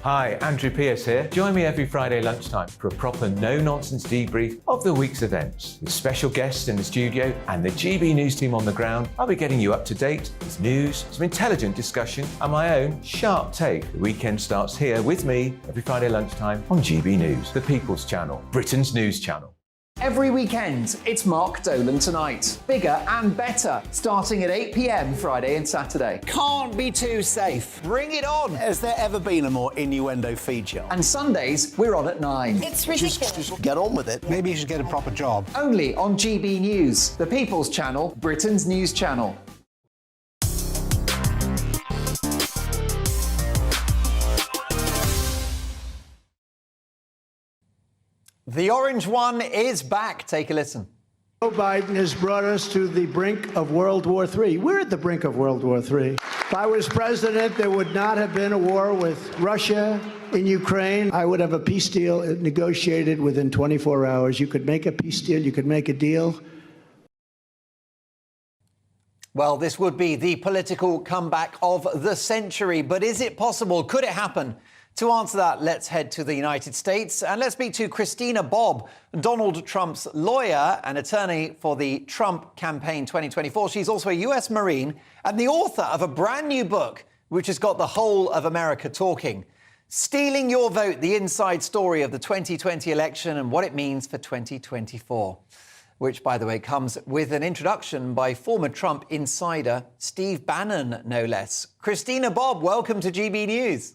Hi, Andrew Pierce here. Join me every Friday lunchtime for a proper no-nonsense debrief of the week's events. With special guests in the studio and the GB News team on the ground, I'll be getting you up to date with news, some intelligent discussion, and my own sharp take. The weekend starts here with me every Friday lunchtime on GB News, the People's Channel, Britain's news channel. Every weekend, it's Mark Dolan Tonight. Bigger and better, starting at 8 p.m. Friday and Saturday. Can't be too safe. Bring it on. Has there ever been a more innuendo feature? And Sundays, we're on at 9. It's ridiculous. Just get on with it. Maybe you should get a proper job. Only on GB News, the People's Channel, Britain's news channel. The orange one is back. Take a listen. Joe Biden has brought us to the brink of World War III. We're at the brink of World War III. If I was president, there would not have been a war with Russia in Ukraine. I would have a peace deal negotiated within 24 hours. You could make a peace deal. You could make a deal. Well, this would be the political comeback of the century. But is it possible? Could it happen? To answer that, let's head to the United States and let's speak to Christina Bobb, Donald Trump's lawyer and attorney for the Trump campaign 2024. She's also a US Marine and the author of a brand new book, which has got the whole of America talking. Stealing Your Vote, the inside story of the 2020 election and what it means for 2024. Which, by the way, comes with an introduction by former Trump insider Steve Bannon, no less. Christina Bobb, welcome to GB News.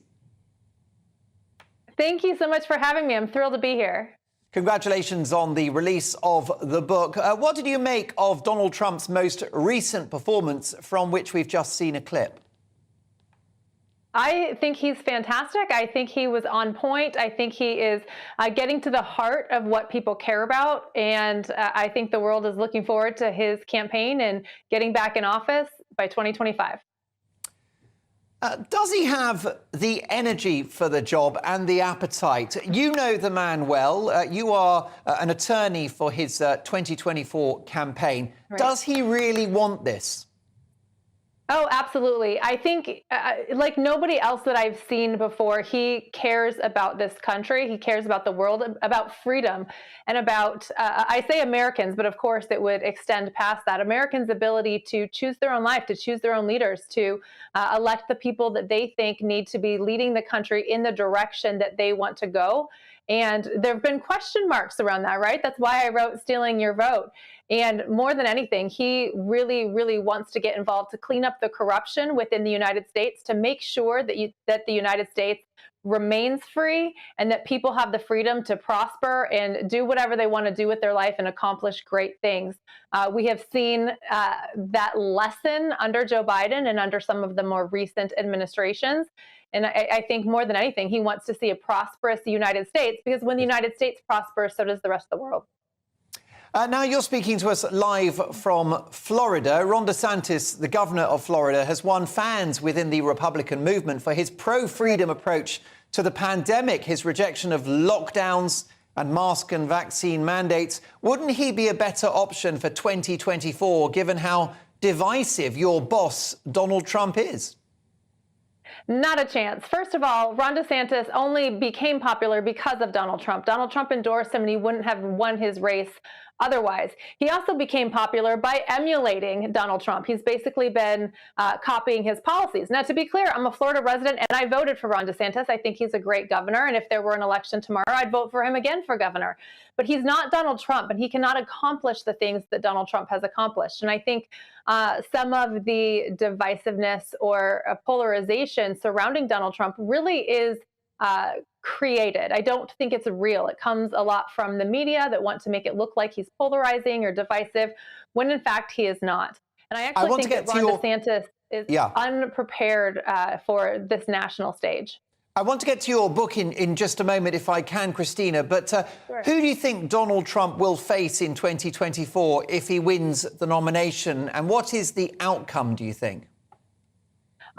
Thank you so much for having me. I'm thrilled to be here. Congratulations on the release of the book. What did you make of Donald Trump's most recent performance, from which we've just seen a clip? I think he's fantastic. I think he was on point. I think he is getting to the heart of what people care about. And I think the world is looking forward to his campaign and getting back in office by 2025. Does he have the energy for the job and the appetite? You know the man well. You are an attorney for his 2024 campaign. Right. Does he really want this? Oh, absolutely. I think like nobody else that I've seen before, he cares about this country. He cares about the world, about freedom, and about, I say Americans, but of course it would extend past that. Americans' ability to choose their own life, to choose their own leaders, to elect the people that they think need to be leading the country in the direction that they want to go. And there have been question marks around that, right? That's why I wrote Stealing Your Vote. And more than anything, he really, really wants to get involved to clean up the corruption within the United States, to make sure that the United States remains free and that people have the freedom to prosper and do whatever they want to do with their life and accomplish great things. We have seen that lesson under Joe Biden and under some of the more recent administrations. And I think more than anything, he wants to see a prosperous United States, because when the United States prospers, so does the rest of the world. Now you're speaking to us live from Florida. Ron DeSantis, the governor of Florida, has won fans within the Republican movement for his pro-freedom approach to the pandemic, his rejection of lockdowns and mask and vaccine mandates. Wouldn't he be a better option for 2024, given how divisive your boss, Donald Trump, is? Not a chance. First of all, Ron DeSantis only became popular because of Donald Trump. Donald Trump endorsed him and he wouldn't have won his race otherwise. He also became popular by emulating Donald Trump. He's basically been copying his policies. Now, to be clear, I'm a Florida resident and I voted for Ron DeSantis. I think he's a great governor. And if there were an election tomorrow, I'd vote for him again for governor. But he's not Donald Trump, and he cannot accomplish the things that Donald Trump has accomplished. And I think some of the divisiveness or polarization surrounding Donald Trump really is created. I don't think it's real. It comes a lot from the media that want to make it look like he's polarizing or divisive, when in fact he is not. And I actually think that Ron DeSantis is unprepared for this national stage. I want to get to your book in just a moment, if I can, Christina. But Sure. Who do you think Donald Trump will face in 2024 if he wins the nomination? And what is the outcome, do you think?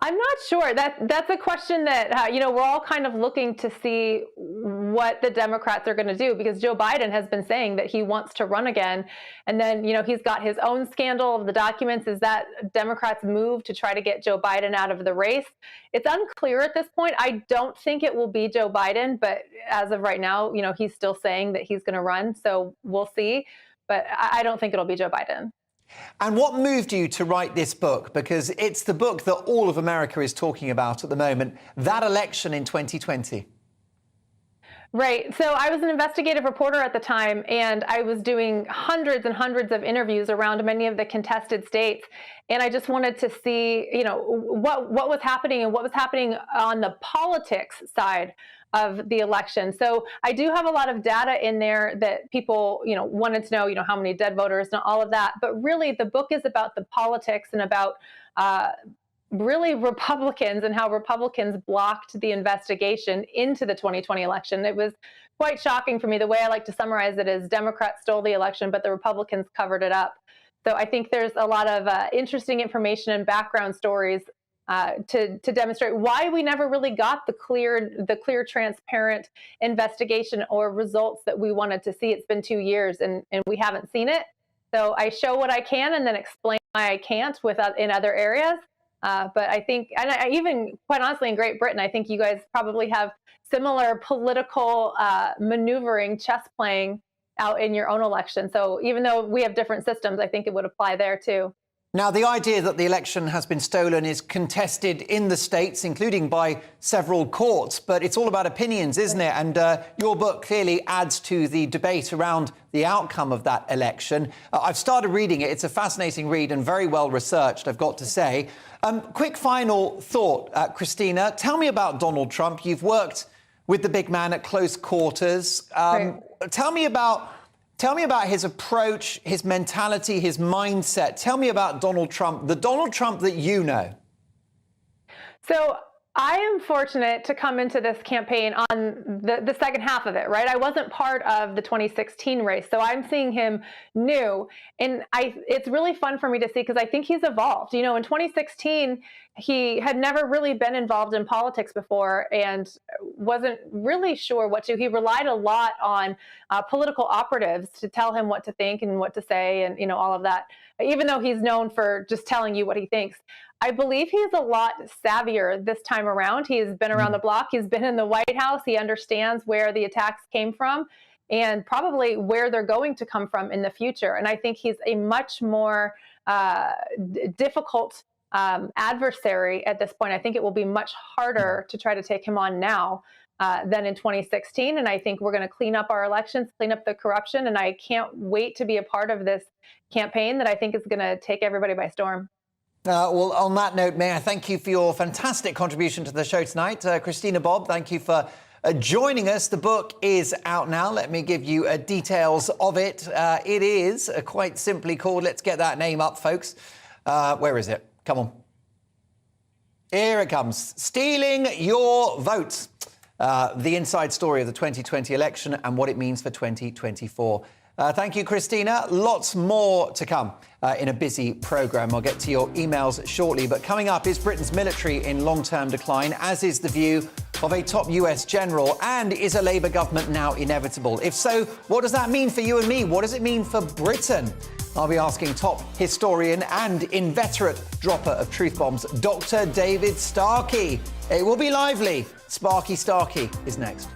I'm not sure. That's a question that, we're all kind of looking to see what the Democrats are going to do, because Joe Biden has been saying that he wants to run again. And then, he's got his own scandal of the documents. Is that Democrats' move to try to get Joe Biden out of the race? It's unclear at this point. I don't think it will be Joe Biden, but as of right now, he's still saying that he's going to run. So we'll see. But I don't think it'll be Joe Biden. And what moved you to write this book? Because it's the book that all of America is talking about at the moment, that election in 2020. Right. So I was an investigative reporter at the time, and I was doing hundreds and hundreds of interviews around many of the contested states. And I just wanted to see, what was happening and what was happening on the politics side of the election. So I do have a lot of data in there that people, wanted to know, how many dead voters and all of that. But really, the book is about the politics and about really Republicans and how Republicans blocked the investigation into the 2020 election. It was quite shocking for me. The way I like to summarize it is Democrats stole the election, but the Republicans covered it up. So I think there's a lot of interesting information and background stories to demonstrate why we never really got the clear, transparent investigation or results that we wanted to see. It's been 2 years and we haven't seen it. So I show what I can and then explain why I can't in other areas. But I think, and even quite honestly, in Great Britain, I think you guys probably have similar political maneuvering, chess playing out in your own election. So even though we have different systems, I think it would apply there too. Now, the idea that the election has been stolen is contested in the States, including by several courts, but it's all about opinions, isn't it? And your book clearly adds to the debate around the outcome of that election. I've started reading it. It's a fascinating read and very well researched, I've got to say. Quick final thought, Christina. Tell me about Donald Trump. You've worked with the big man at close quarters. Tell me about his approach, his mentality, his mindset. Tell me about Donald Trump, the Donald Trump that you know. So I am fortunate to come into this campaign on the second half of it, right? I wasn't part of the 2016 race, so I'm seeing him new. And it's really fun for me to see because I think he's evolved. You know, in 2016, he had never really been involved in politics before and wasn't really sure what to. He relied a lot on political operatives to tell him what to think and what to say and, you know, all of that, even though he's known for just telling you what he thinks. I believe he's a lot savvier this time around. He's been around the block. He's been in the White House. He understands where the attacks came from and probably where they're going to come from in the future. And I think he's a much more difficult adversary at this point. I think it will be much harder to try to take him on now than in 2016. And I think we're going to clean up our elections, clean up the corruption. And I can't wait to be a part of this campaign that I think is going to take everybody by storm. Well, on that note, may I thank you for your fantastic contribution to the show tonight. Christina Bobb, thank you for joining us. The book is out now. Let me give you details of it. It is quite simply called, let's get that name up, folks. Where is it? Come on. Here it comes. Stealing Your Vote. The inside story of the 2020 election and what it means for 2024. Thank you, Christina. Lots more to come in a busy programme. I'll get to your emails shortly. But coming up is Britain's military in long-term decline, as is the view of a top US general. And is a Labour government now inevitable? If so, what does that mean for you and me? What does it mean for Britain? I'll be asking top historian and inveterate dropper of truth bombs, Dr. David Starkey. It will be lively. Sparky Starkey is next.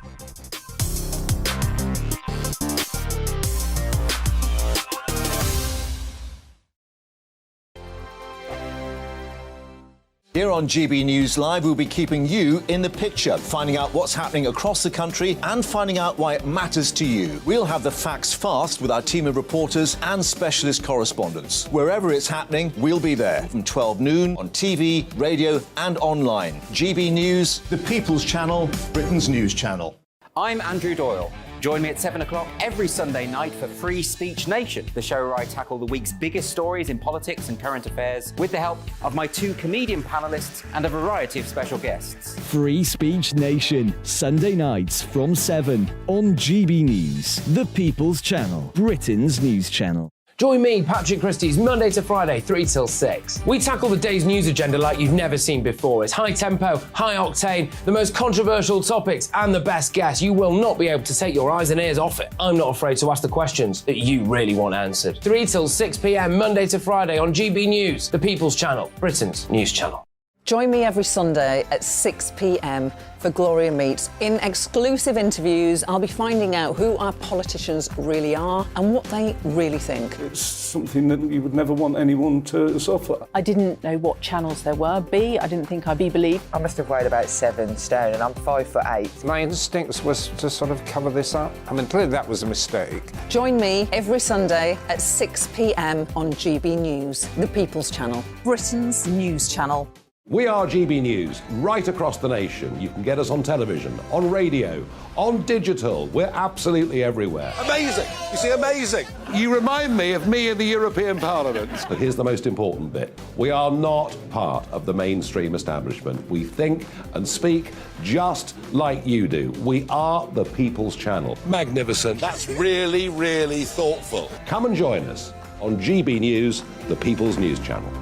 Here on GB News Live, we'll be keeping you in the picture, finding out what's happening across the country and finding out why it matters to you. We'll have the facts fast with our team of reporters and specialist correspondents. Wherever it's happening, we'll be there from 12 noon on TV, radio and online. GB News, the People's Channel, Britain's news channel. I'm Andrew Doyle. Join me at 7 o'clock every Sunday night for Free Speech Nation, the show where I tackle the week's biggest stories in politics and current affairs with the help of my 2 comedian panellists and a variety of special guests. Free Speech Nation, Sunday nights from 7 on GB News, the People's Channel, Britain's news channel. Join me, Patrick Christie's Monday to Friday, 3 till 6. We tackle the day's news agenda like you've never seen before. It's high tempo, high octane, the most controversial topics, and the best guests. You will not be able to take your eyes and ears off it. I'm not afraid to ask the questions that you really want answered. 3 till 6 p.m, Monday to Friday on GB News, the People's Channel, Britain's news channel. Join me every Sunday at 6 p.m. for Gloria Meets. In exclusive interviews, I'll be finding out who our politicians really are and what they really think. It's something that you would never want anyone to suffer. I didn't know what channels there were. I didn't think I'd be believed. I must have weighed about 7 stone and I'm 5'8". My instinct was to sort of cover this up. I mean, clearly that was a mistake. Join me every Sunday at 6 p.m. on GB News, the People's Channel, Britain's news channel. We are GB News, right across the nation. You can get us on television, on radio, on digital. We're absolutely everywhere. Amazing. You see, amazing. You remind me of me in the European Parliament. But here's the most important bit. We are not part of the mainstream establishment. We think and speak just like you do. We are the People's Channel. Magnificent. That's really, really thoughtful. Come and join us on GB News, the People's News Channel.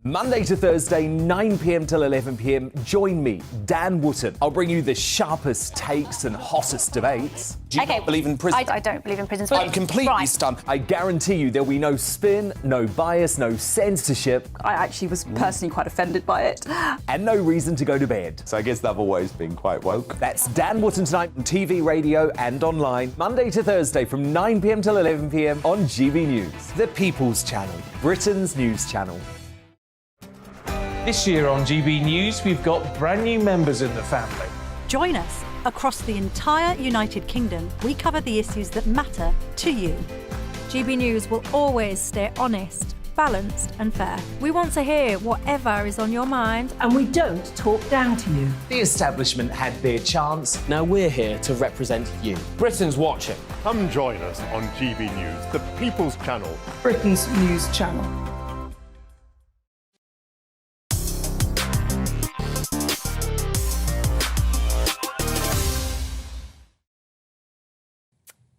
Monday to Thursday, 9 p.m. till 11 p.m. Join me, Dan Wootton. I'll bring you the sharpest takes and hottest debates. Do you not believe in prison? I don't believe in prison. I'm completely stunned. I guarantee you there'll be no spin, no bias, no censorship. I actually was personally quite offended by it. And no reason to go to bed. So I guess they've always been quite woke. That's Dan Wootton tonight on TV, radio and online. Monday to Thursday from 9 p.m. till 11 p.m. on GB News. The People's Channel, Britain's news channel. This year on GB News, we've got brand new members in the family. Join us. Across the entire United Kingdom, we cover the issues that matter to you. GB News will always stay honest, balanced and fair. We want to hear whatever is on your mind, and we don't talk down to you. The establishment had their chance. Now we're here to represent you. Britain's watching. Come join us on GB News, the People's Channel. Britain's news channel.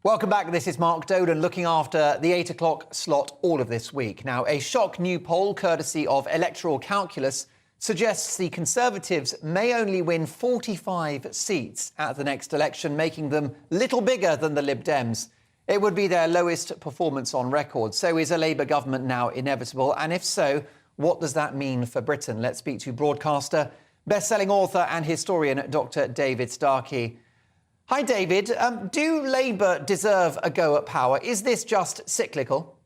Welcome back. This is Mark Dolan looking after the 8 o'clock slot all of this week. Now, a shock new poll courtesy of Electoral Calculus suggests the Conservatives may only win 45 seats at the next election, making them little bigger than the Lib Dems. It would be their lowest performance on record. So is a Labour government now inevitable? And if so, what does that mean for Britain? Let's speak to broadcaster, best-selling author and historian Dr. David Starkey. Hi, David. Do Labour deserve a go at power? Is this just cyclical?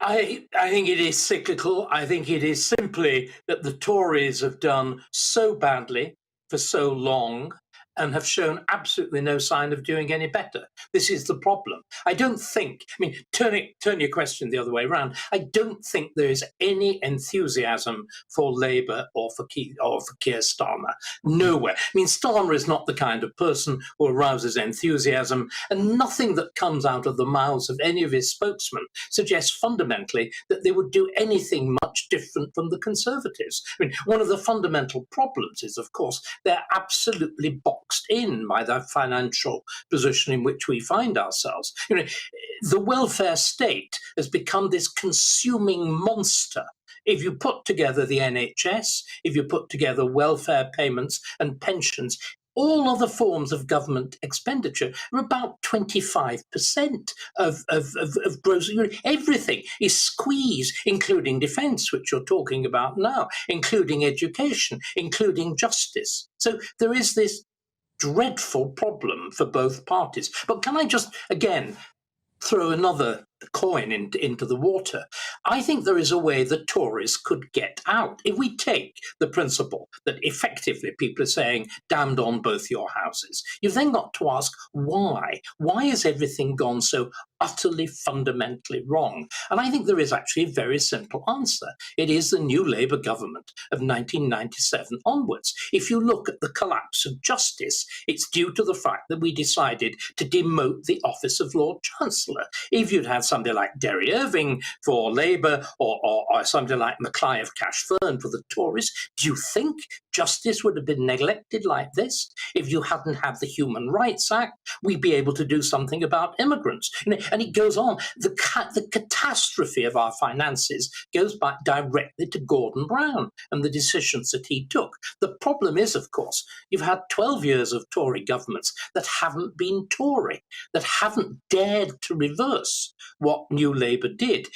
I think it is cyclical. I think it is simply that the Tories have done so badly for so long and have shown absolutely no sign of doing any better. This is the problem. I don't think, turn your question the other way around, I don't think there is any enthusiasm for Labour or for Keir Starmer. Nowhere. Starmer is not the kind of person who arouses enthusiasm, and nothing that comes out of the mouths of any of his spokesmen suggests fundamentally that they would do anything much different from the Conservatives. One of the fundamental problems is, of course, they're absolutely boxed in by that financial position in which we find ourselves. The welfare state has become this consuming monster. If you put together the NHS, if you put together welfare payments and pensions, all other forms of government expenditure are about 25% of gross. Everything is squeezed, including defence, which you're talking about now, including education, including justice. So there is this dreadful problem for both parties. But can I just, again, throw another coin into the water? I think there is a way the Tories could get out. If we take the principle that effectively people are saying, damned on both your houses, you've then got to ask why. Why has everything gone so utterly fundamentally wrong? And I think there is actually a very simple answer. It is the new Labour government of 1997 onwards. If you look at the collapse of justice, it's due to the fact that we decided to demote the office of Lord Chancellor. If you'd had somebody like Derry Irving for Labour or somebody like Mackay of Cashfern for the Tories, do you think justice would have been neglected like this? If you hadn't had the Human Rights Act, we'd be able to do something about immigrants. And it goes on. The catastrophe of our finances goes back directly to Gordon Brown and the decisions that he took. The problem is, of course, you've had 12 years of Tory governments that haven't been Tory, that haven't dared to reverse what New Labour did.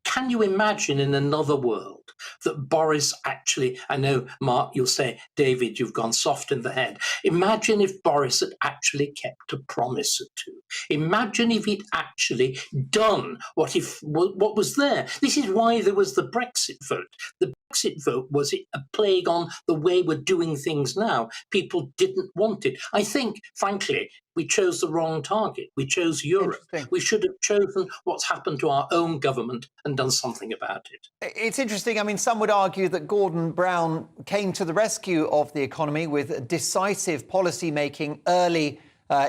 Can you imagine in another world that Boris actually, I know, Mark, you'll say, David, you've gone soft in the head. Imagine if Boris had actually kept a promise or two. Imagine if he'd actually done what was there. This is why there was the Brexit vote. The Brexit vote was it a plague on the way we're doing things now? People didn't want it. I think, frankly, we chose the wrong target. We chose Europe. We should have chosen what's happened to our own government and done something about it. It's interesting. I mean, some would argue that Gordon Brown came to the rescue of the economy with decisive policy making early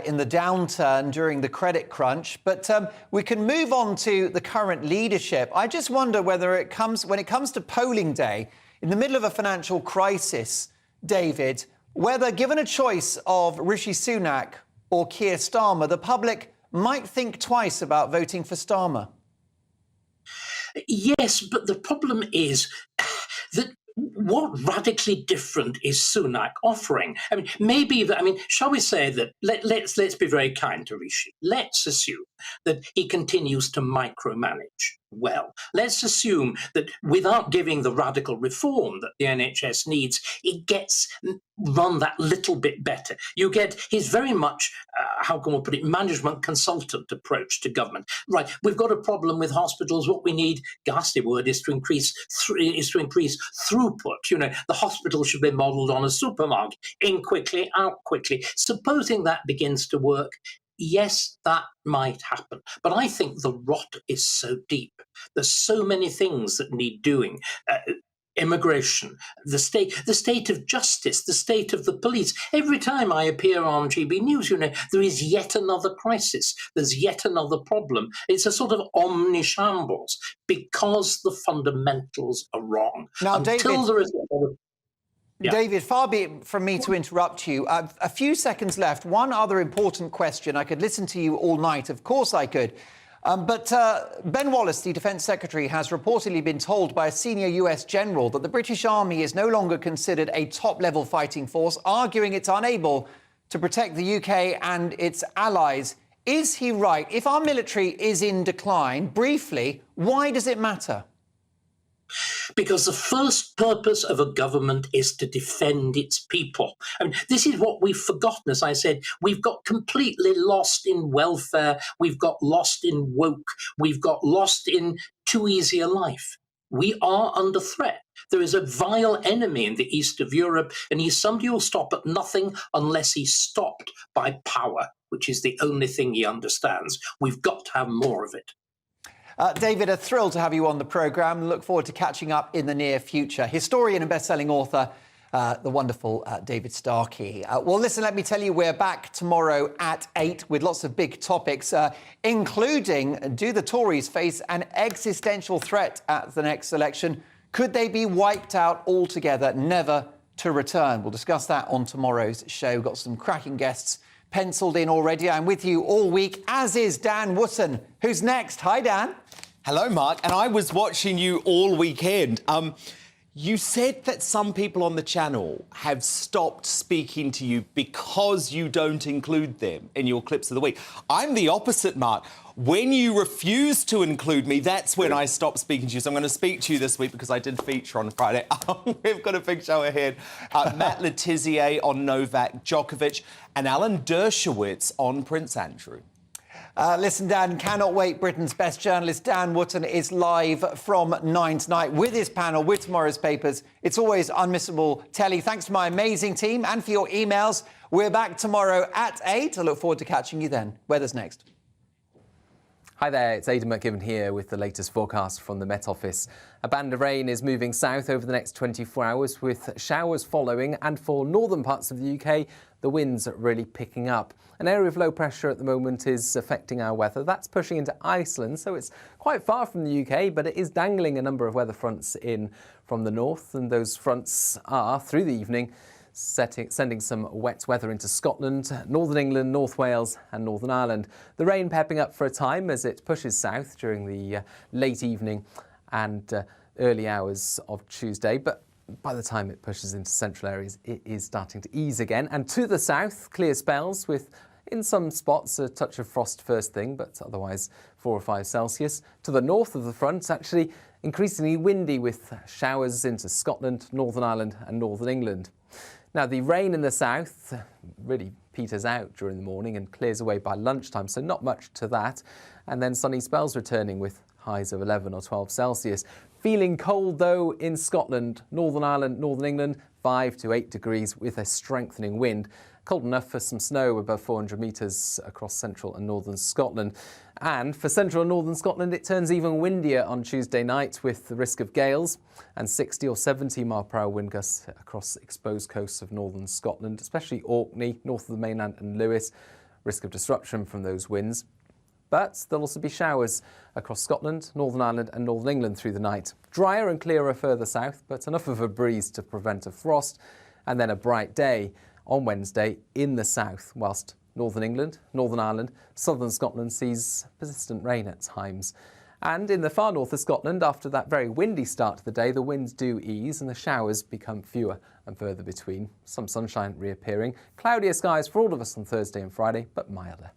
in the downturn during the credit crunch. But we can move on to the current leadership. I just wonder whether when it comes to polling day, in the middle of a financial crisis, David, whether given a choice of Rishi Sunak or Keir Starmer, the public might think twice about voting for Starmer. Yes, but the problem is that what radically different is Sunak offering? I mean, shall we say that let's be very kind to Rishi. Let's assume that he continues to micromanage well. Let's assume that without giving the radical reform that the NHS needs, it gets run that little bit better. You get his very much, how can we put it, management consultant approach to government. Right, we've got a problem with hospitals. What we need, ghastly word, is to increase throughput. You know, the hospital should be modelled on a supermarket. In quickly, out quickly. Supposing that begins to work, yes, that might happen. But I think the rot is so deep. There's so many things that need doing. Immigration, the state of justice, the state of the police. Every time I appear on GB News, there is yet another crisis. There's yet another problem. It's a sort of omnishambles because the fundamentals are wrong. Now, Yeah. David, far be it from me to interrupt you. A few seconds left. One other important question. I could listen to you all night. Of course I could. But Ben Wallace, the Defence Secretary, has reportedly been told by a senior US general that the British Army is no longer considered a top-level fighting force, arguing it's unable to protect the UK and its allies. Is he right? If our military is in decline, briefly, why does it matter? Because the first purpose of a government is to defend its people. I mean, this is what we've forgotten. As I said, we've got completely lost in welfare. We've got lost in woke. We've got lost in too easy a life. We are under threat. There is a vile enemy in the east of Europe, and he's somebody who'll stop at nothing unless he's stopped by power, which is the only thing he understands. We've got to have more of it. David, a thrill to have you on the programme. Look forward to catching up in the near future. Historian and best-selling author, the wonderful David Starkey. Well, listen, let me tell you, we're back tomorrow at 8 with lots of big topics, including, do the Tories face an existential threat at the next election? Could they be wiped out altogether, never to return? We'll discuss that on tomorrow's show. We've got some cracking guests penciled in already. I'm with you all week, as is Dan Wootton, who's next. Hi, Dan. Hello, Mark. And I was watching you all weekend. You said that some people on the channel have stopped speaking to you because you don't include them in your clips of the week. I'm the opposite, Mark. When you refuse to include me, that's when I stop speaking to you. So I'm going to speak to you this week because I did feature on Friday. We've got a big show ahead. Matt Letizia on Novak Djokovic and Alan Dershowitz on Prince Andrew. Listen, Dan, cannot wait. Britain's best journalist, Dan Wootton, is live from 9 tonight with his panel, with tomorrow's papers. It's always unmissable telly. Thanks to my amazing team and for your emails. We're back tomorrow at 8. I look forward to catching you then. Weather's next. Hi there, it's Aidan McGibbon here with the latest forecast from the Met Office. A band of rain is moving south over the next 24 hours with showers following, and for northern parts of the UK, the winds are really picking up. An area of low pressure at the moment is affecting our weather. That's pushing into Iceland, so it's quite far from the UK, but it is dangling a number of weather fronts in from the north, and those fronts are, through the evening, sending some wet weather into Scotland, Northern England, North Wales and Northern Ireland. The rain pepping up for a time as it pushes south during the late evening and early hours of Tuesday, but by the time it pushes into central areas, it is starting to ease again. And to the south, clear spells with, in some spots, a touch of frost first thing, but otherwise 4 or 5 Celsius. To the north of the front, actually increasingly windy with showers into Scotland, Northern Ireland and Northern England. Now, the rain in the south really peters out during the morning and clears away by lunchtime, so not much to that. And then sunny spells returning with highs of 11 or 12 Celsius. Feeling cold though in Scotland, Northern Ireland, Northern England, 5 to 8 degrees with a strengthening wind. Cold enough for some snow above 400 metres across central and northern Scotland. And for central and northern Scotland, it turns even windier on Tuesday night with the risk of gales and 60 or 70 mile/hour wind gusts across exposed coasts of northern Scotland, especially Orkney, north of the mainland and Lewis. Risk of disruption from those winds. But there'll also be showers across Scotland, Northern Ireland and Northern England through the night. Drier and clearer further south, but enough of a breeze to prevent a frost. And then a bright day on Wednesday in the south, whilst Northern England, Northern Ireland, southern Scotland sees persistent rain at times. And in the far north of Scotland, after that very windy start to the day, the winds do ease and the showers become fewer and further between. Some sunshine reappearing. Cloudier skies for all of us on Thursday and Friday, but milder.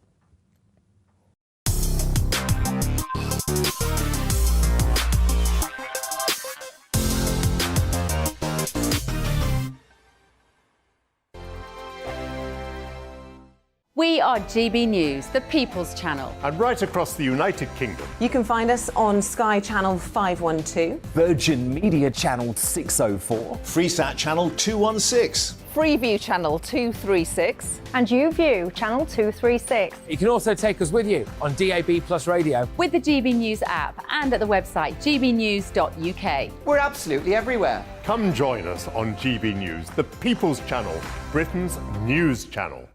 We are GB News, the People's Channel. And right across the United Kingdom. You can find us on Sky Channel 512, Virgin Media Channel 604, Freesat Channel 216, Freeview Channel 236, and YouView Channel 236. You can also take us with you on DAB+ radio, with the GB News app and at the website gbnews.uk. We're absolutely everywhere. Come join us on GB News, the People's Channel, Britain's news channel.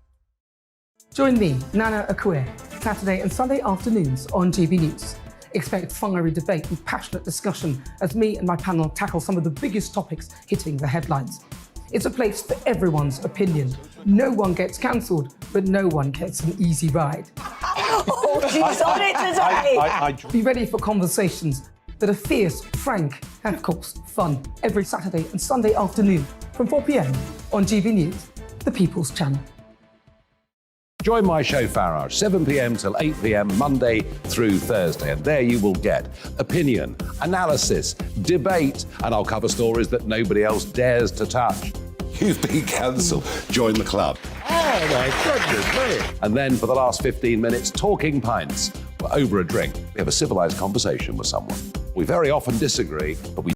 Join me, Nana Akue, Saturday and Sunday afternoons on GB News. Expect fiery debate and passionate discussion as me and my panel tackle some of the biggest topics hitting the headlines. It's a place for everyone's opinion. No one gets cancelled, but no one gets an easy ride. Oh, she's on it today! Be ready for conversations that are fierce, frank, and of course, fun. Every Saturday and Sunday afternoon from 4 p.m. on GB News, the People's Channel. Join my show Farage, 7 p.m. till 8 p.m. Monday through Thursday. And there you will get opinion, analysis, debate, and I'll cover stories that nobody else dares to touch. You've been cancelled. Join the club. Oh my goodness me. And then for the last 15 minutes, talking pints. We're over a drink. We have a civilised conversation with someone. We very often disagree, but we